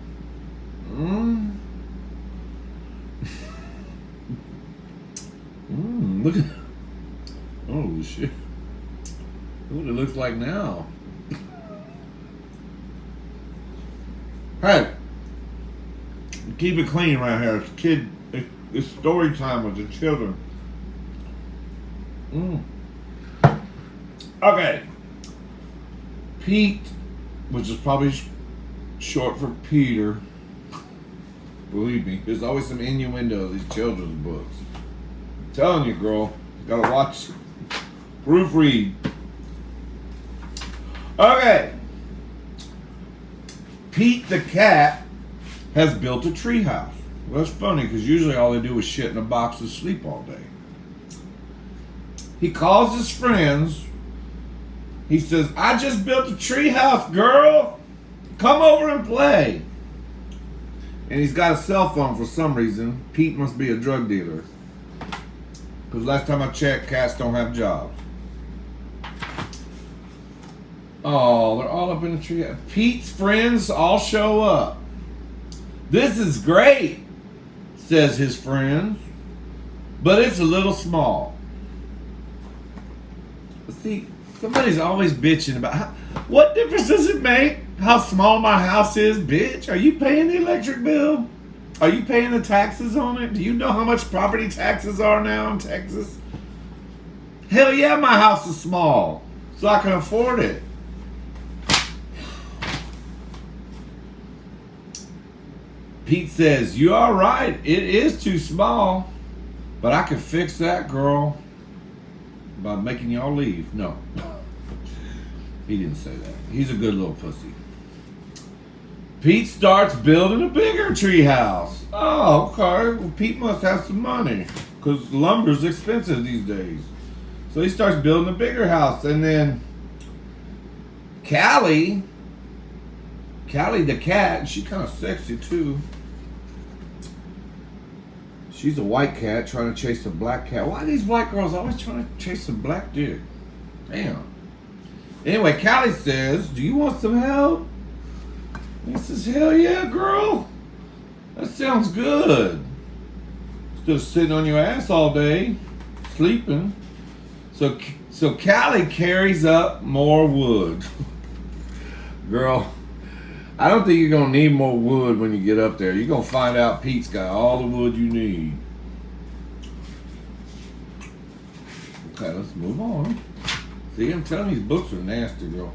A: Look at. Oh shit. Look what it looks like now. Hey, keep it clean right here. It's story time with the children. Okay. Pete, which is probably short for Peter. Believe me, there's always some innuendo of these children's books. I'm telling you, girl, you gotta watch, proofread. Okay. Pete the cat has built a treehouse. Well, that's funny because usually all they do is shit in a box and sleep all day. He calls his friends. He says, I just built a treehouse, girl. Come over and play. And he's got a cell phone for some reason. Pete must be a drug dealer. Because last time I checked, cats don't have jobs. Oh, they're all up in the tree. Pete's friends all show up. This is great, says his friends. But it's a little small. See, somebody's always bitching about what difference does it make how small my house is, bitch? Are you paying the electric bill? Are you paying the taxes on it? Do you know how much property taxes are now in Texas? Hell yeah, my house is small, so I can afford it. Pete says, you are right, it is too small, but I can fix that, girl, by making y'all leave. No. He didn't say that. He's a good little pussy. Pete starts building a bigger tree house. Oh, okay. Well, Pete must have some money because lumber's expensive these days. So he starts building a bigger house. And then Callie the cat, she's kind of sexy too. She's a white cat trying to chase a black cat. Why are these white girls always trying to chase a black dick? Damn. Anyway, Callie says, do you want some help? He says, hell yeah, girl. That sounds good. Instead of sitting on your ass all day, sleeping. So Callie carries up more wood. Girl, I don't think you're going to need more wood when you get up there. You're going to find out Pete's got all the wood you need. Okay, let's move on. See, I'm telling you, these books are nasty, girl.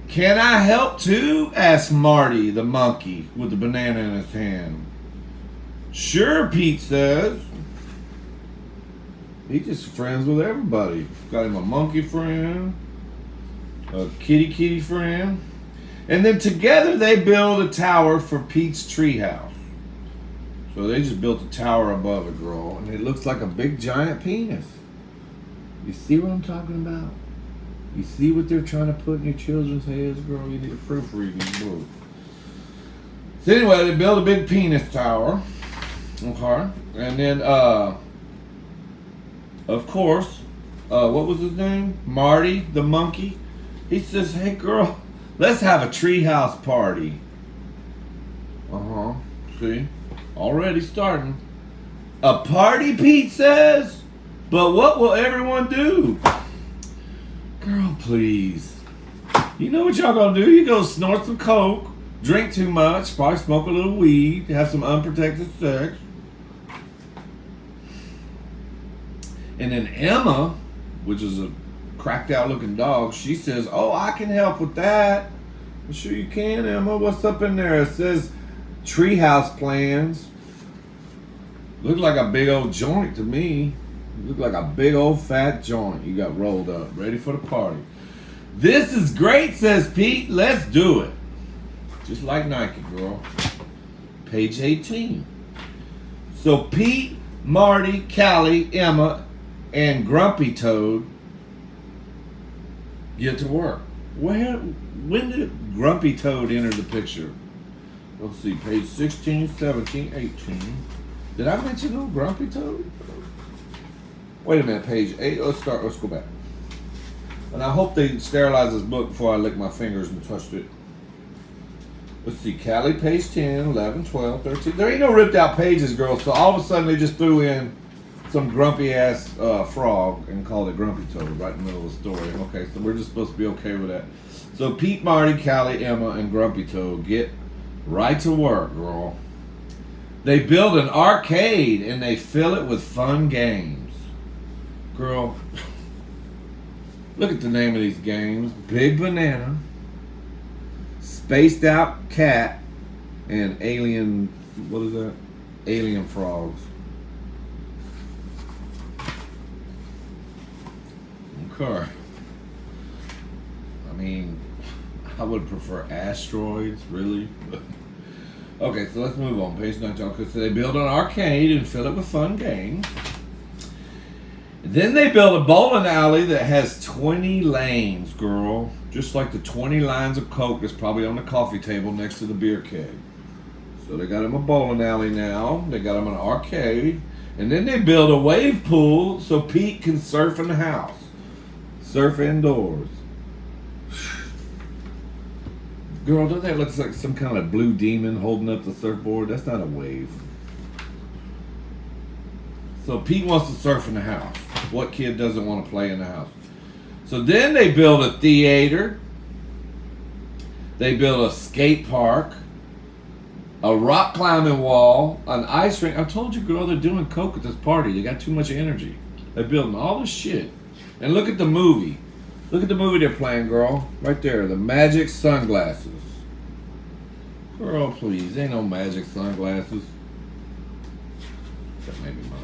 A: Can I help too? Asked Marty, the monkey, with the banana in his hand. Sure, Pete says. He's just friends with everybody. Got him a monkey friend, a kitty friend. And then together they build a tower for Pete's treehouse. So they just built a tower above it, girl. And it looks like a big giant penis. You see what I'm talking about? You see what they're trying to put in your children's heads, girl? You need to proofread these books. So anyway, they build a big penis tower. Okay. And then, of course, what was his name? Marty, the monkey. He says, hey, girl, let's have a treehouse party. Uh-huh. See? Already starting. A party, Pete says? But what will everyone do? Girl, please. You know what y'all gonna do? You go snort some coke, drink too much, probably smoke a little weed, have some unprotected sex. And then Emma, which is a cracked out looking dog, she says, oh, I can help with that. I'm sure you can, Emma. What's up in there? It says treehouse plans. Look like a big old joint to me. Look like a big old fat joint you got rolled up, ready for the party. This is great, says Pete. Let's do it. Just like Nike, girl. Page 18. So Pete, Marty, Callie, Emma, and Grumpy Toad get to work. When did Grumpy Toad enter the picture? Let's see, page 16, 17, 18. Did I mention no Grumpy Toad? Wait a minute, page 8. Let's go back. And I hope they sterilized this book before I licked my fingers and touched it. Let's see, Callie, page 10, 11, 12, 13. There ain't no ripped out pages, girl, so all of a sudden they just threw in some grumpy ass frog and called it Grumpy Toad right in the middle of the story. Okay, so we're just supposed to be okay with that. So Pete, Marty, Callie, Emma, and Grumpy Toad get right to work, girl. They build an arcade and they fill it with fun games. Girl, look at the name of these games. Big Banana, Spaced Out Cat, and Alien, what is that? Alien Frogs. Okay. I mean, I would prefer asteroids, really. Okay, so let's move on. Page 19. Okay, so they build an arcade and fill it with fun games. Then they built a bowling alley that has 20 lanes, girl. Just like the 20 lines of Coke that's probably on the coffee table next to the beer keg. So they got him a bowling alley now. They got him an arcade. And then they built a wave pool so Pete can surf in the house. Surf indoors. Girl, don't that look like some kind of blue demon holding up the surfboard? That's not a wave. So Pete wants to surf in the house. What kid doesn't want to play in the house? So then they build a theater. They build a skate park. A rock climbing wall. An ice rink. I told you, girl, they're doing coke at this party. They got too much energy. They're building all this shit. And look at the movie. Look at the movie they're playing, girl. Right there. The magic sunglasses. Girl, please. Ain't no magic sunglasses. That may be mine.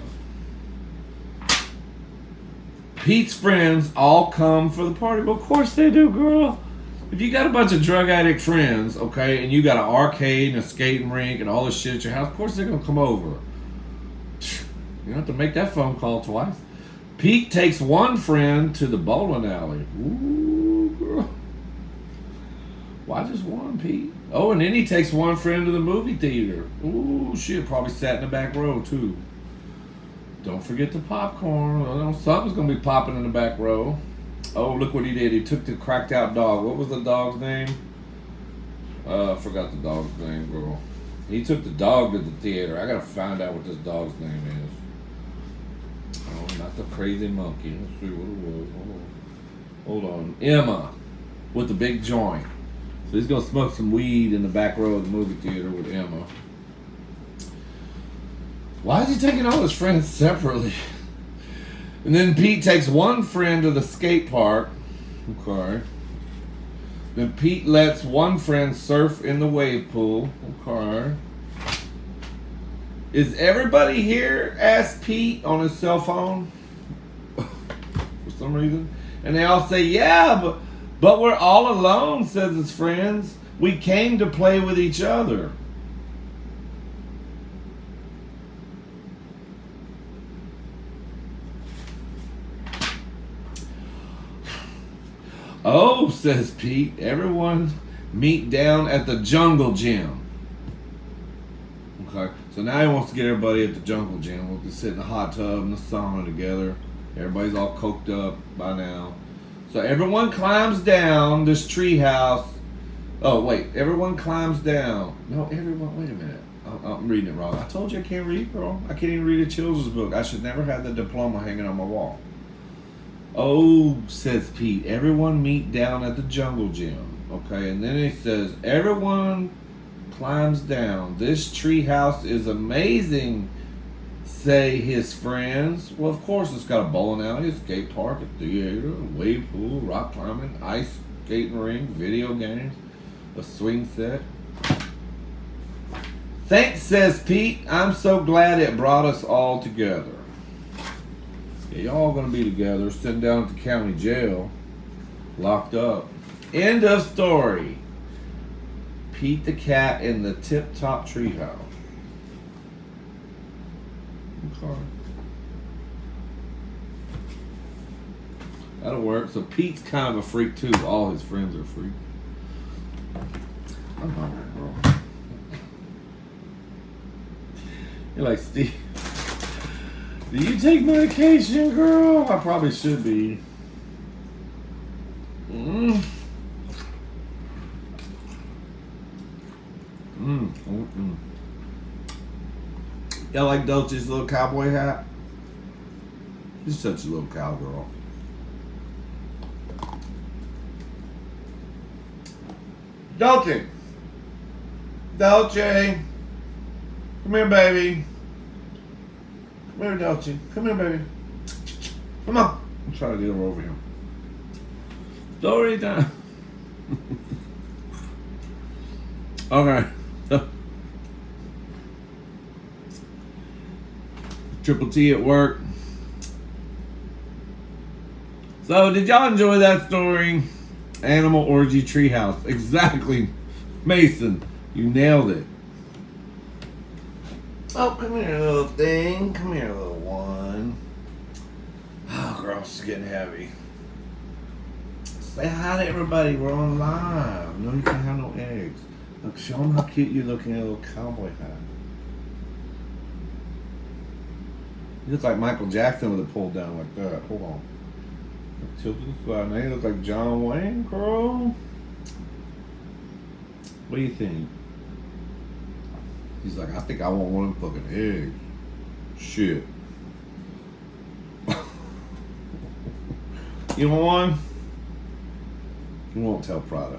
A: Pete's friends all come for the party. Well, of course they do, girl. If you got a bunch of drug addict friends, okay, and you got an arcade and a skating rink and all this shit at your house, of course they're going to come over. You don't have to make that phone call twice. Pete takes one friend to the bowling alley. Ooh, girl. Why just one, Pete? Oh, and then he takes one friend to the movie theater. Ooh, shit, probably sat in the back row, too. Don't forget the popcorn. Oh, something's going to be popping in the back row. Oh, look what he did. He took the cracked out dog. What was the dog's name? I forgot the dog's name, girl. He took the dog to the theater. I got to find out what this dog's name is. Oh, not the crazy monkey. Let's see what it was. Hold on. Emma with the big joint. So he's going to smoke some weed in the back row of the movie theater with Emma. Why is he taking all his friends separately? And then Pete takes one friend to the skate park. Okay. Then Pete lets one friend surf in the wave pool. Okay. Is everybody here? Asked Pete on his cell phone. For some reason. And they all say, yeah, but we're all alone, says his friends. We came to play with each other. Oh, says Pete, everyone meet down at the jungle gym. Okay, so now he wants to get everybody at the jungle gym. We'll just sit in the hot tub and the sauna together. Everybody's all coked up by now. So everyone climbs down this tree house. Oh, wait, everyone climbs down. No, everyone, wait a minute. I'm reading it wrong. I told you I can't read, girl. I can't even read a children's book. I should never have the diploma hanging on my wall. Oh, says Pete, everyone meet down at the jungle gym. Okay, and then he says, everyone climbs down. This tree house is amazing, say his friends. Well, of course, it's got a bowling alley, a skate park, a theater, a wave pool, rock climbing, ice skating rink, video games, a swing set. Thanks, says Pete. I'm so glad it brought us all together. Yeah, y'all gonna be together, sitting down at the county jail, locked up. End of story. Pete the cat in the tip-top treehouse. Okay. That'll work. So Pete's kind of a freak too. All his friends are freaks. I'm hungry, bro. You're like, Steve, do you take medication, girl? I probably should be. Y'all like Dolce's little cowboy hat? She's such a little cowgirl. Dolce! Dolce! Come here, baby. Come here, Dolce. Come here, baby. Come on. I'm trying to get her over here. Story time. Okay. Triple T at work. So, did y'all enjoy that story? Animal Orgy Treehouse. Exactly. Mason, you nailed it. Oh, come here, little thing. Come here, little one. girl, she's getting heavy. Say hi to everybody. We're on live. No, you can't have no eggs. Look, show them how cute you look in a little cowboy hat. You look like Michael Jackson with it pulled down like that. Hold on. Tilt to the side. Now you look like John Wayne, girl. What do you think? He's like, I think I want one of them fucking eggs. Shit. You want one? You won't tell Prada.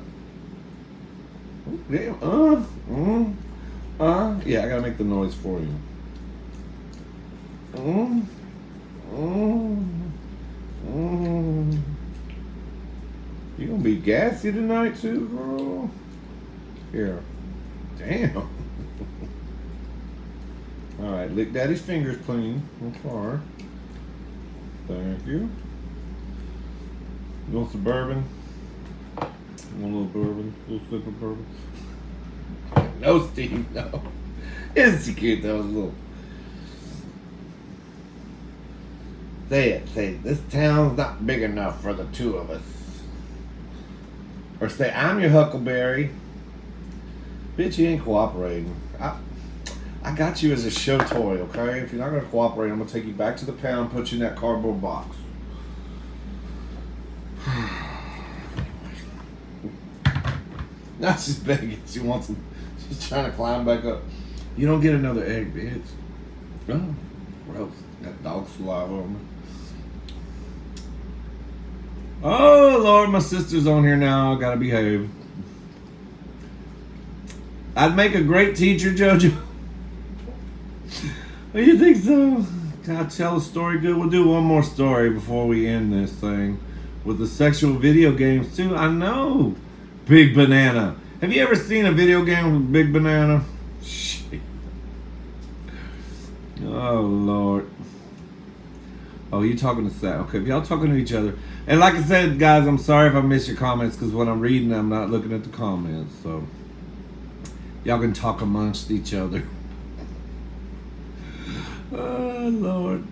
A: Yeah, yeah, I gotta make the noise for you. You gonna be gassy tonight too, girl? Here. Damn. Alright, lick daddy's fingers clean. I'm sorry. Thank you. You want some bourbon? You want a little bourbon? A little sip of bourbon? No, Steve, no. Isn't she cute though? A little. Say it. This town's not big enough for the two of us. Or say, I'm your Huckleberry. Bitch, you ain't cooperating. I got you as a show toy, okay? If you're not going to cooperate, I'm going to take you back to the pound, put you in that cardboard box. Now she's begging. She wants some. She's trying to climb back up. You don't get another egg, bitch. Oh, gross. That dog saliva on me. Oh, Lord, my sister's on here now. I gotta behave. I'd make a great teacher, JoJo. Oh, you think so? Can I tell a story good? We'll do one more story before we end this thing. With the sexual video games, too. I know. Big Banana. Have you ever seen a video game with Big Banana? Shit. Oh, Lord. Oh, you talking to Seth? Okay, if y'all talking to each other. And like I said, guys, I'm sorry if I missed your comments because when I'm reading, I'm not looking at the comments. So, y'all can talk amongst each other. Oh, Lord.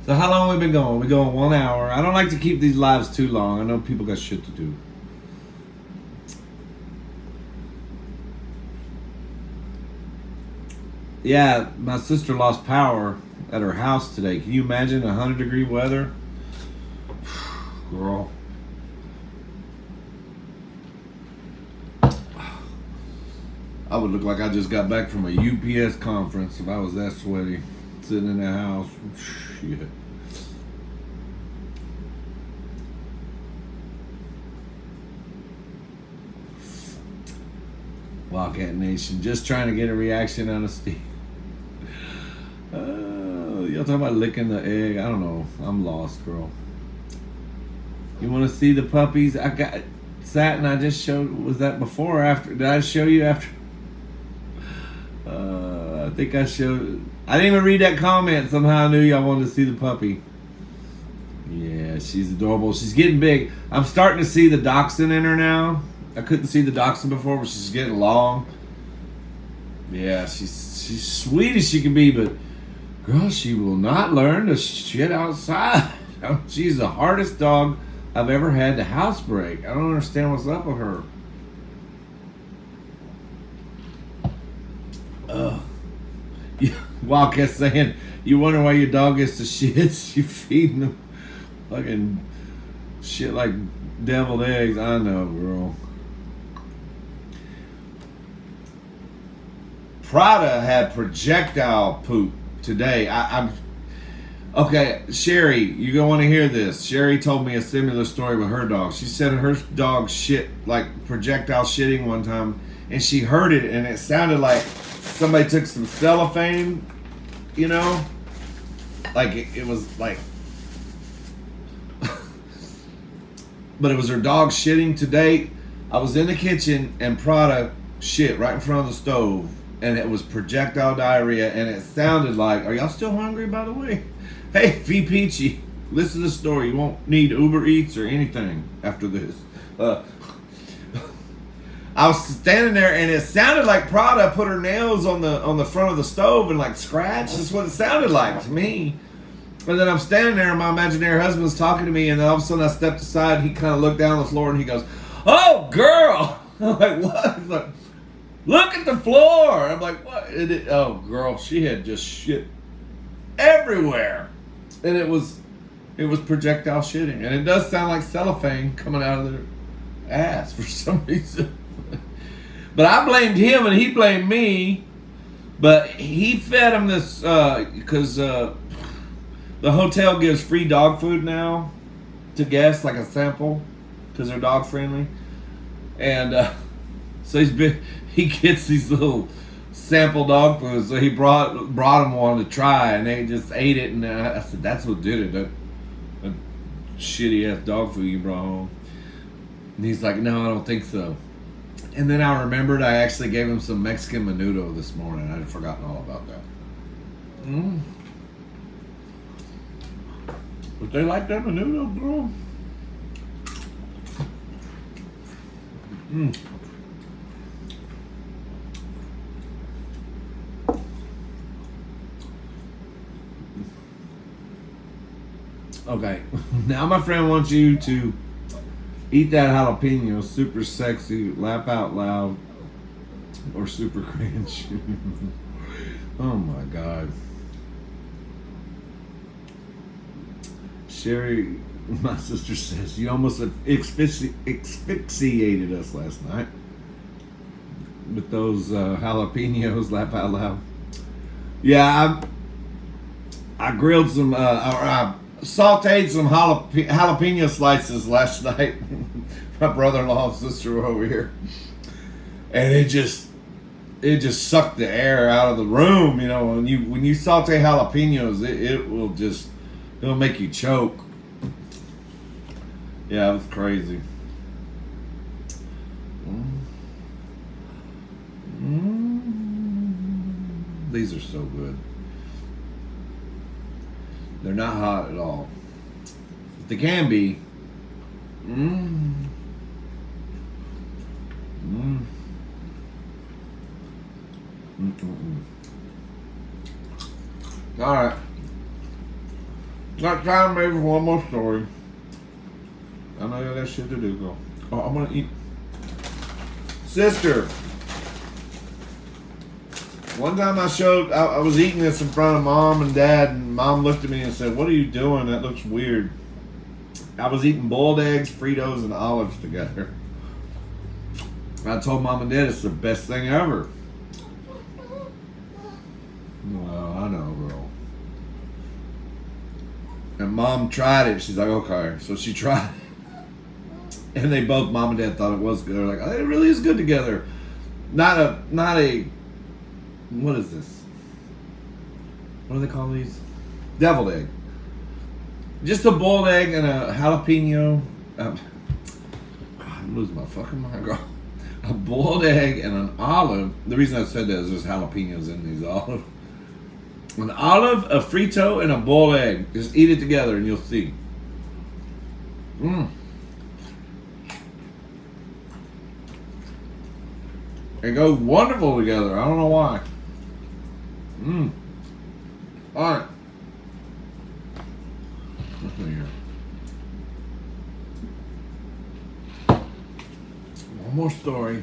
A: So how long have we been going? We're going 1 hour. I don't like to keep these lives too long. I know people got shit to do. Yeah, my sister lost power at her house today. Can you imagine 100-degree weather? Girl. I would look like I just got back from a UPS conference if I was that sweaty. Sitting in that house. Shit. Wildcat Nation. Just trying to get a reaction out of Steve. Y'all talking about licking the egg? I don't know. I'm lost, girl. You want to see the puppies? I got sat and I just showed. Was that before or after? Did I show you after? I think I showed. I didn't even read that comment. Somehow I knew y'all wanted to see the puppy. Yeah, she's adorable. She's getting big. I'm starting to see the dachshund in her now. I couldn't see the dachshund before, but she's getting long. Yeah, she's sweet as she can be, but girl, she will not learn to shit outside. She's the hardest dog I've ever had to housebreak. I don't understand what's up with her. Wildcat saying, you wonder why your dog gets the shits? You feeding them fucking shit like deviled eggs. I know, girl. Prada had projectile poop today. I'm okay, Sherry, you're gonna want to hear this. Sherry told me a similar story with her dog. She said her dog shit like projectile shitting one time, and she heard it, and it sounded like somebody took some cellophane, you know, like it was like, but it was her dog shitting today. I was in the kitchen and Prada shit right in front of the stove, and it was projectile diarrhea, and it sounded like, are y'all still hungry, by the way? Hey, V Peachy, listen to the story. You won't need Uber Eats or anything after this. I was standing there, and it sounded like Prada put her nails on the front of the stove and like scratched. That's what it sounded like to me. And then I'm standing there and my imaginary husband's talking to me, and then all of a sudden I stepped aside and he kind of looked down on the floor and he goes, "Oh, girl!" I'm like, "What?" He's like, "Look at the floor." I'm like, "What?" Oh, girl, she had just shit everywhere. And it was projectile shitting. And it does sound like cellophane coming out of their ass for some reason. But I blamed him and he blamed me. But he fed him this, because the hotel gives free dog food now to guests, like a sample, because they're dog friendly. And so he gets these little sample dog food. So he brought him one to try, and they just ate it. And I said, "That's what did it, that shitty ass dog food you brought home." And he's like, "No, I don't think so." And then I remembered I actually gave him some Mexican menudo this morning. I'd forgotten all about that. But they like that menudo, girl. Okay, now my friend wants you to eat that jalapeno, super sexy, laugh out loud, or super cringe. Oh my God. Sherry, my sister says, "You almost asphyxiated us last night with those jalapenos, laugh out loud." Yeah, I grilled some, I sauteed some jalapeno slices last night. My brother-in-law and sister were over here, and it just sucked the air out of the room. You know, when you saute jalapenos, it'll make you choke. Yeah, it was crazy. These are so good. They're not hot at all. But they can be. Alright. Got time maybe for one more story. I know you got shit to do, girl. Oh, I'm gonna eat. Sister. One time I was eating this in front of Mom and Dad, and Mom looked at me and said, "What are you doing? That looks weird." I was eating boiled eggs, Fritos, and olives together. I told Mom and Dad it's the best thing ever. Well, I know, girl. And Mom tried it. She's like, "Okay." So she tried it. And they both, Mom and Dad, thought it was good. They're like, "Oh, it really is good together." Not a what is this? What do they call these? Deviled egg. Just a boiled egg and a jalapeno. I'm losing my fucking mind, girl. A boiled egg and an olive. The reason I said that is there's jalapenos in these olives. An olive, a frito, and a boiled egg. Just eat it together and you'll see. It goes wonderful together. I don't know why. Alright. One more story.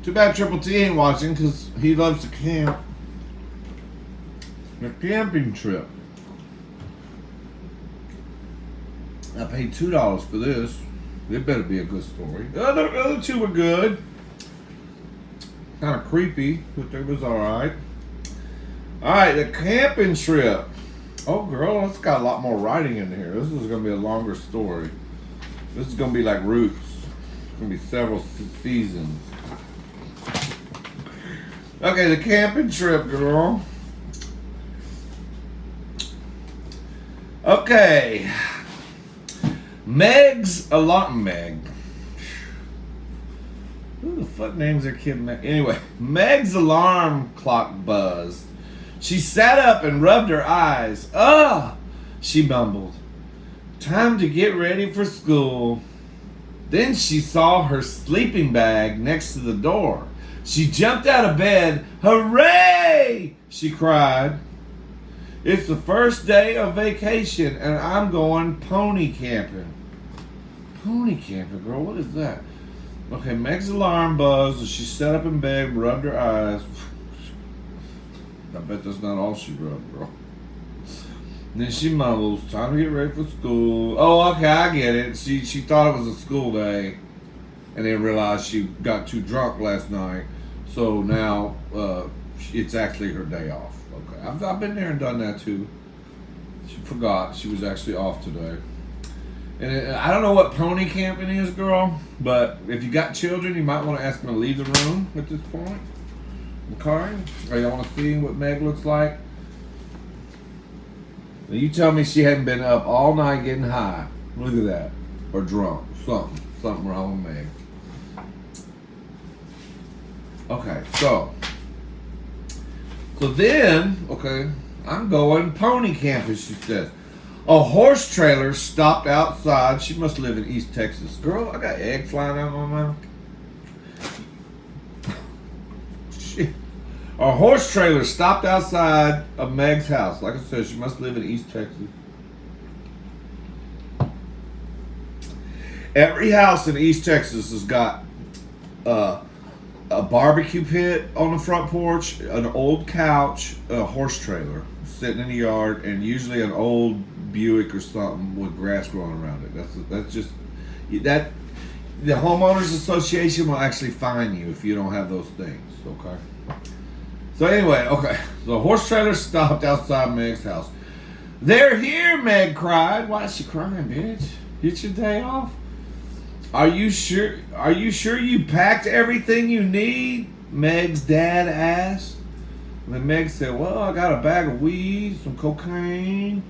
A: Too bad Triple T ain't watching because he loves to camp. A camping trip. I paid $2 for this. It better be a good story. The other two were good. Kind of creepy, but it was alright. Alright, the camping trip. Oh, girl, it's got a lot more writing in here. This is going to be a longer story. This is going to be like Roots. It's going to be several seasons. Okay, the camping trip, girl. Okay. Meg's alarm. Meg. Who the fuck names their kid Meg? Anyway, Meg's alarm clock buzzed. She sat up and rubbed her eyes. "Ugh," she mumbled. "Time to get ready for school." Then she saw her sleeping bag next to the door. She jumped out of bed. "Hooray!" she cried. It's the first day of vacation and I'm going pony camping. Pony camping, girl, what is that? Okay, Meg's alarm buzzed and she sat up in bed, rubbed her eyes. I bet that's not all she rubbed, girl. And then she mumbles, time to get ready for school. Oh, okay, I get it. She thought it was a school day and then realized she got too drunk last night. So now it's actually her day off. Okay, I've been there and done that too. She forgot she was actually off today. And I don't know what pony camping is, girl, but if you got children, you might want to ask them to leave the room at this point. Okay? Or you want to see what Meg looks like? Now you tell me she hadn't been up all night getting high. Look at that. Or drunk. Something wrong with Meg. Okay, so then, okay, I'm going pony camping, she says. A horse trailer stopped outside. She must live in East Texas. Girl, I got egg flying out of my mouth. Shit. A horse trailer stopped outside of Meg's house. Like I said, she must live in East Texas. Every house in East Texas has got a barbecue pit on the front porch, an old couch, a horse trailer sitting in the yard, and usually an old Buick or something with grass growing around it. That's just that. The homeowners association will actually fine you if you don't have those things. Okay. So anyway, okay. So the horse trailer stopped outside Meg's house. They're here, Meg cried. Why is she crying, bitch? It's your day off. Are you sure? Are you sure you packed everything you need? Meg's dad asked. And then Meg said, "Well, I got a bag of weed, some cocaine.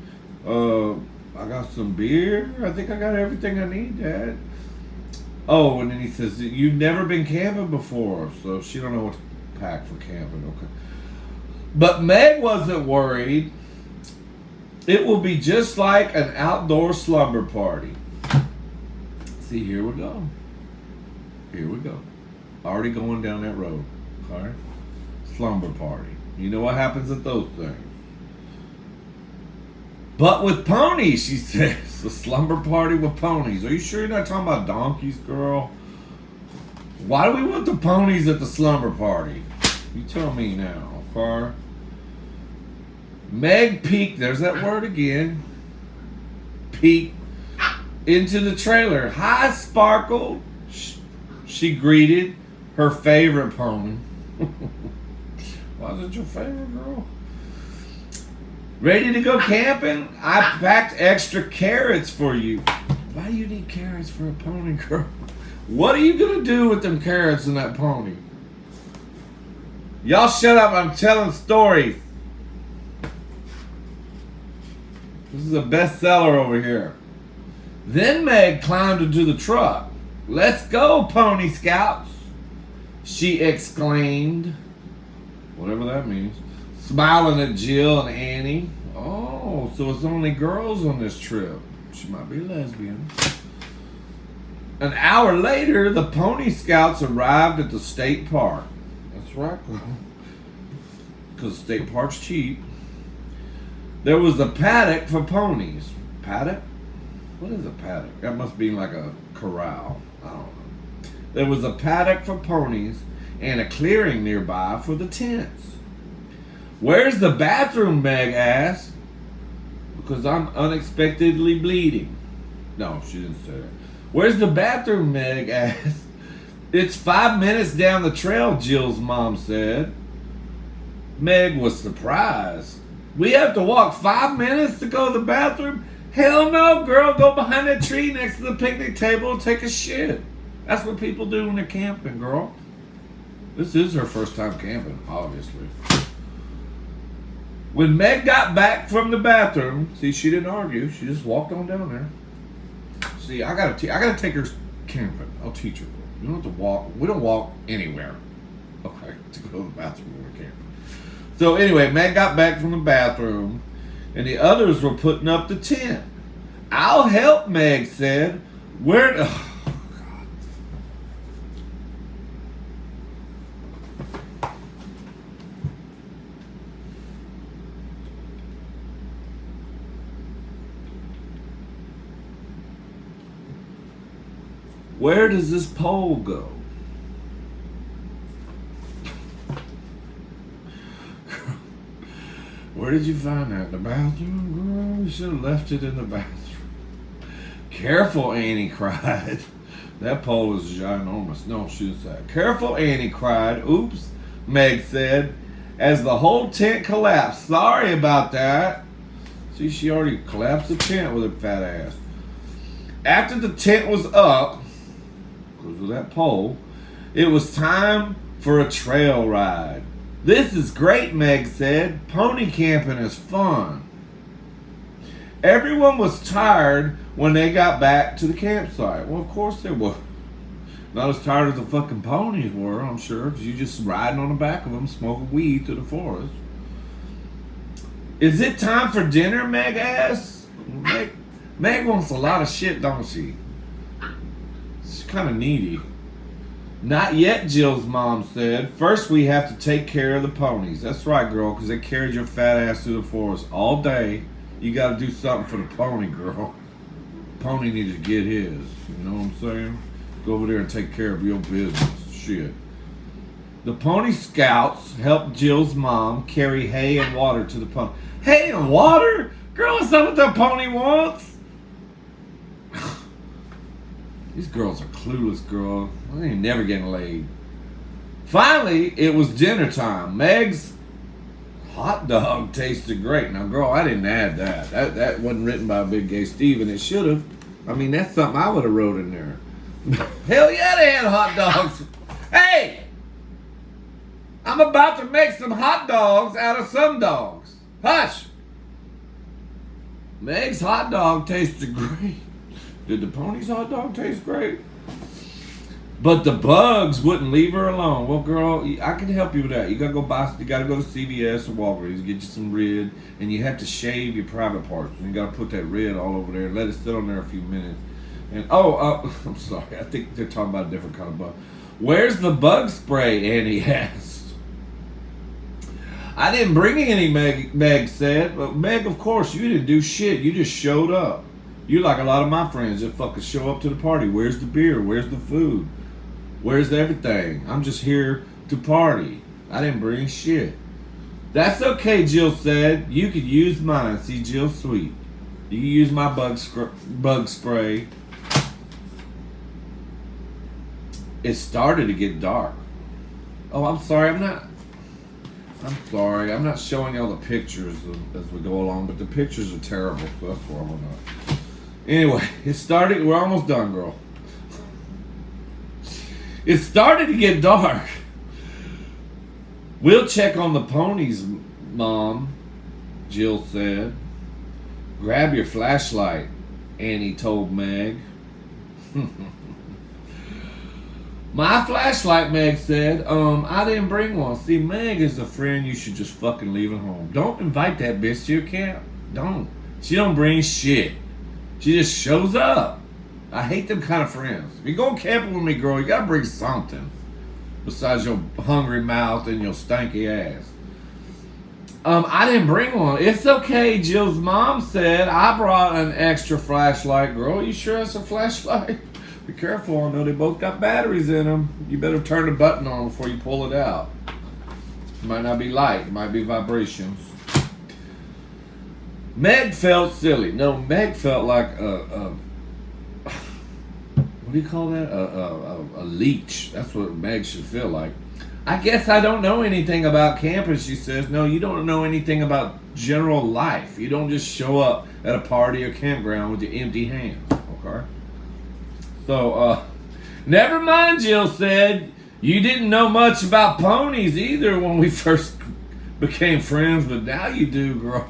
A: I got some beer. I think I got everything I need, Dad." Oh, and then he says, "You've never been camping before, so she don't know what to pack for camping." Okay. But Meg wasn't worried. It will be just like an outdoor slumber party. See, here we go. Here we go. Already going down that road. All right. Slumber party. You know what happens at those things. But with ponies, she says. A slumber party with ponies. Are you sure you're not talking about donkeys, girl? Why do we want the ponies at the slumber party? You tell me now, okay? Meg peeked, there's that word again. Peeked into the trailer. "Hi, Sparkle," she greeted her favorite pony. Why is it your favorite, girl? "Ready to go camping? I packed extra carrots for you." Why do you need carrots for a pony, girl? What are you going to do with them carrots in that pony? Y'all shut up, I'm telling stories. This is a bestseller over here. Then Meg climbed into the truck. "Let's go, Pony Scouts," she exclaimed. Whatever that means. Smiling at Jill and Annie. Oh, so it's only girls on this trip. She might be lesbian. An hour later, the Pony Scouts arrived at the state park. That's right, because the state park's cheap. There was a paddock for ponies. Paddock? What is a paddock? That must be like a corral. I don't know. There was a paddock for ponies and a clearing nearby for the tents. "Where's the bathroom?" Meg asked. "Because I'm unexpectedly bleeding." No, she didn't say that. "Where's the bathroom?" Meg asked. "It's 5 minutes down the trail," Jill's mom said. Meg was surprised. "We have to walk 5 minutes to go to the bathroom?" "Hell no, girl. Go behind that tree next to the picnic table and take a shit." That's what people do when they're camping, girl. This is her first time camping, obviously. When Meg got back from the bathroom, see, she didn't argue. She just walked on down there. See, I gotta take her camping. I'll teach her. You don't have to walk. We don't walk anywhere. Okay, to go to the bathroom when we're camping. So anyway, Meg got back from the bathroom, and the others were putting up the tent. "I'll help," Meg said. "Where?" Oh, God. Where does this pole go? Where did you find that? In the bathroom, girl? You should have left it in the bathroom. Careful, Annie cried. That pole is ginormous. No, she said. Careful, Annie cried. Oops, Meg said, as the whole tent collapsed. Sorry about that. See, she already collapsed the tent with her fat ass. After the tent was up, because of that pole, it was time for a trail ride. This is great, Meg said. Pony camping is fun. Everyone was tired when they got back to the campsite. Well, of course they were. Not as tired as the fucking ponies were, I'm sure, because you just riding on the back of them, smoking weed through the forest. Is it time for dinner, Meg asked. Meg wants a lot of shit, don't she? She's kind of needy. Not yet, Jill's mom said. First, we have to take care of the ponies. That's right, girl, because they carried your fat ass through the forest all day. You got to do something for the pony, girl. Pony needs to get his. You know what I'm saying? Go over there and take care of your business. Shit. The pony scouts helped Jill's mom carry hay and water to the pony. Hay and water? Girl, that's not what that pony wants. These girls are clueless, girl. They ain't never getting laid. Finally, it was dinner time. Meg's hot dog tasted great. Now, girl, I didn't add that. That wasn't written by a big gay Steve, and it should have. I mean, that's something I would have wrote in there. Hell yeah, they had hot dogs. Hey! I'm about to make some hot dogs out of some dogs. Hush! Meg's hot dog tasted great. Did the pony's hot dog taste great? But the bugs wouldn't leave her alone. Well, girl, I can help you with that. You gotta go to CVS or Walgreens, get you some Rid, and you have to shave your private parts. And you gotta put that Rid all over there and let it sit on there a few minutes. And I'm sorry, I think they're talking about a different kind of bug. Where's the bug spray? Annie asked. I didn't bring any, Meg said. But Meg, of course, you didn't do shit. You just showed up. You like a lot of my friends just fucking show up to the party. Where's the beer? Where's the food? Where's everything? I'm just here to party. I didn't bring shit. That's okay, Jill said. You could use mine. See, Jill's sweet. You can use my bug spray. It started to get dark. Oh, I'm sorry. I'm not showing all the pictures as we go along, but the pictures are terrible, so that's why I'm not. Anyway, we're almost done, girl. It started to get dark. We'll check on the ponies, Mom, Jill said. Grab your flashlight, Annie told Meg. My flashlight, Meg said. I didn't bring one. See, Meg is a friend you should just fucking leave at home. Don't invite that bitch to your camp. Don't. She don't bring shit. She just shows up. I hate them kind of friends. If you go camping with me, girl, you gotta bring something besides your hungry mouth and your stanky ass. I didn't bring one. It's okay, Jill's mom said. I brought an extra flashlight, girl. You sure it's a flashlight? Be careful. I know they both got batteries in them. You better turn the button on before you pull it out. It might not be light. It might be vibrations. Meg felt silly. No, Meg felt like what do you call that? A leech. That's what Meg should feel like. I guess I don't know anything about camping, she says. No, you don't know anything about general life. You don't just show up at a party or campground with your empty hands, okay? So, never mind, Jill said. You didn't know much about ponies either when we first became friends, but now you do, girl.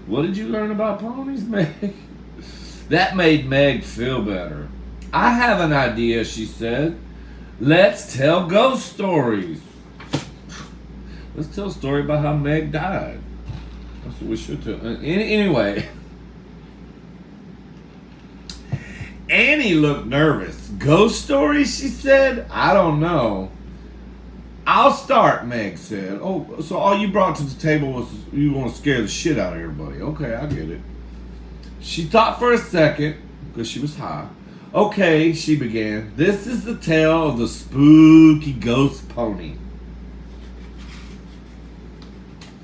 A: What did you learn about ponies, Meg? That made Meg feel better. I have an idea, she said. Let's tell ghost stories. Let's tell a story about how Meg died. That's what we should tell. Anyway. Annie looked nervous. Ghost stories, she said? I don't know. I'll start, Meg said. Oh, so all you brought to the table was you want to scare the shit out of everybody. Okay, I get it. She thought for a second, because she was high. Okay, she began. This is the tale of the spooky ghost pony.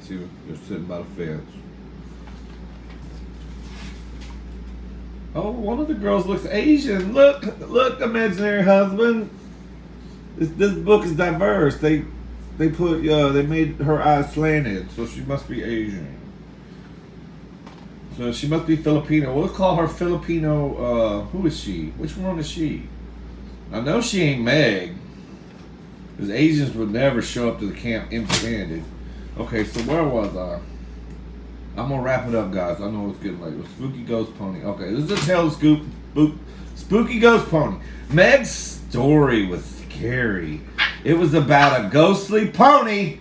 A: See, they're sitting by the fence. Oh, one of the girls looks Asian. Look, imaginary husband. This book is diverse. They made her eyes slanted, so she must be Asian. So she must be Filipino. We'll call her Filipino. Who is she? Which one is she? I know she ain't Meg, because Asians would never show up to the camp empty-handed. Okay, so where was I? I'm gonna wrap it up, guys. I know it's getting late. Spooky Ghost Pony. Okay, this is a tale of Spooky Ghost Pony. Meg's story was scary. It was about a ghostly pony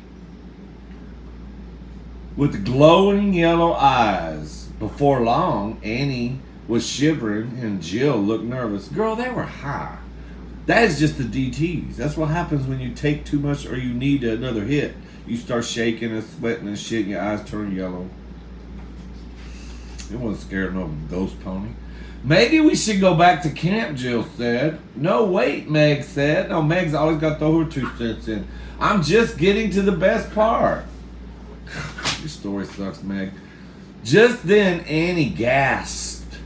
A: with glowing yellow eyes. Before long, Annie was shivering and Jill looked nervous. Girl, they were high. That is just the DTs. That's what happens when you take too much or you need another hit. You start shaking and sweating and shit and your eyes turn yellow. It wasn't scared of no ghost pony. Maybe we should go back to camp, Jill said. No, wait, Meg said. No, Meg's always got to throw her 2 cents in. I'm just getting to the best part. Your story sucks, Meg. Just then, Annie gasped.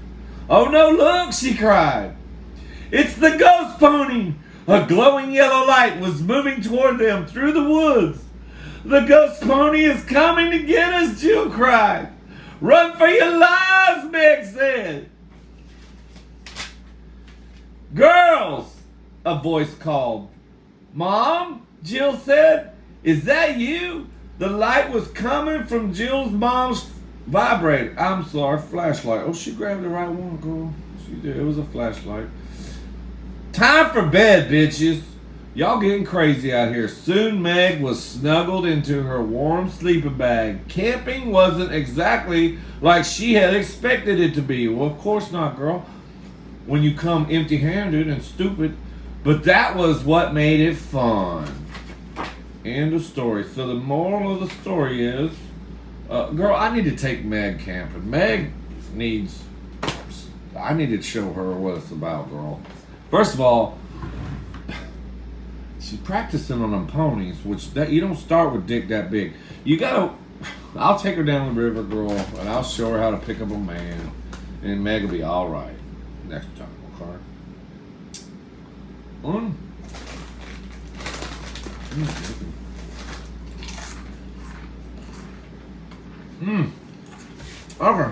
A: Oh no, look, she cried. It's the ghost pony. A glowing yellow light was moving toward them through the woods. The ghost pony is coming to get us, Jill cried. Run for your lives, Meg said. Girls, a voice called. Mom, Jill said, is that you? The light was coming from Jill's mom's vibrator. I'm sorry, flashlight. Oh, she grabbed the right one, girl. She did. It was a flashlight. Time for bed, bitches. Y'all getting crazy out here. Soon Meg was snuggled into her warm sleeping bag. Camping wasn't exactly like she had expected it to be. Well, of course not, girl. When you come empty-handed and stupid. But that was what made it fun. End of story. So the moral of the story is, girl, I need to take Meg camping. I need to show her what it's about, girl. First of all, she's practicing on them ponies, you don't start with dick that big. I'll take her down the river, girl, and I'll show her how to pick up a man, and Meg will be all right next time, okay? Okay.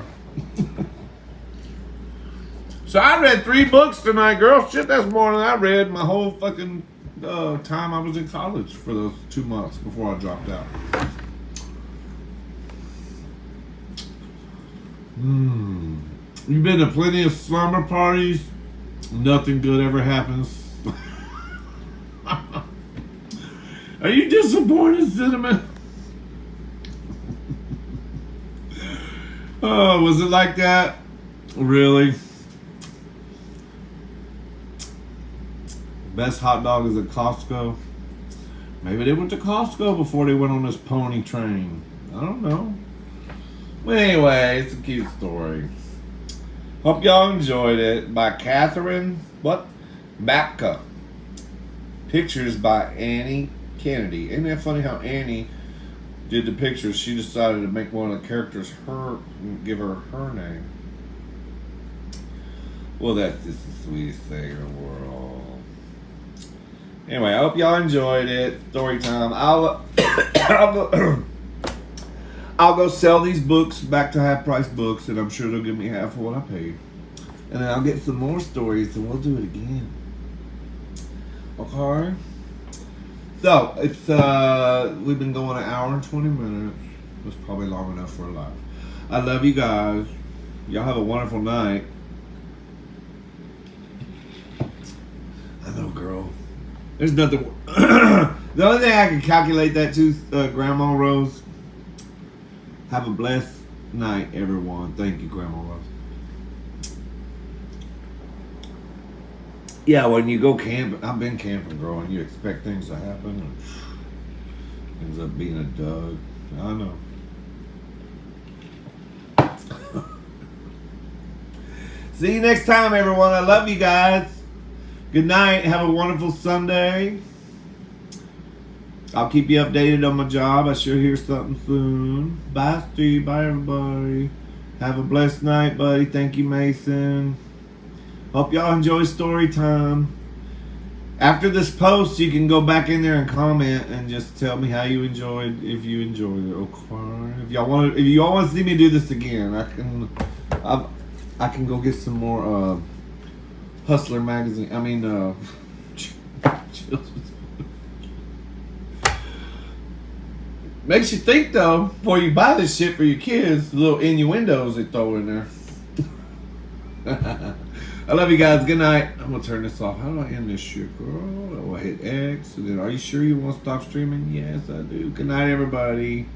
A: So I read 3 books tonight, girl. Shit, that's more than I read my whole fucking time I was in college for those 2 months before I dropped out. You've been to plenty of slumber parties. Nothing good ever happens. Are you disappointed, Cinnamon? Oh, was it like that? Really? Best hot dog is at Costco. Maybe they went to Costco before they went on this pony train. I don't know. Well, anyway, it's a cute story. Hope y'all enjoyed it. By Catherine Bapka. Pictures by Annie Kennedy. Isn't that funny how Annie did the pictures? She decided to make one of the characters give her her name. Well, that's just the sweetest thing in the world. Anyway, I hope y'all enjoyed it. Story time. I'll go sell these books back to half price books, and I'm sure they'll give me half of what I paid. And then I'll get some more stories, and we'll do it again. Okay. So it's we've been going 1 hour and 20 minutes. It's probably long enough for a live. I love you guys. Y'all have a wonderful night. I know, girl. There's nothing. The only thing I can calculate that to, Grandma Rose. Have a blessed night, everyone. Thank you, Grandma Rose. Yeah, when you go camping, I've been camping, girl, and you expect things to happen, and ends up being a dud. I know. See you next time, everyone. I love you guys. Good night. Have a wonderful Sunday. I'll keep you updated on my job. I sure hear something soon. Bye, Steve. Bye, everybody. Have a blessed night, buddy. Thank you, Mason. Hope y'all enjoy story time. After this post, you can go back in there and comment and just tell me how you enjoyed, if you enjoyed it. Okay. If y'all want to see me do this again, I can go get some more Hustler magazine. I mean, makes you think though before you buy this shit for your kids. The little innuendos they throw in there. I love you guys. Good night. I'm gonna turn this off. How do I end this shit, girl? Oh, I hit X. And then, are you sure you want to stop streaming? Yes, I do. Good night, everybody.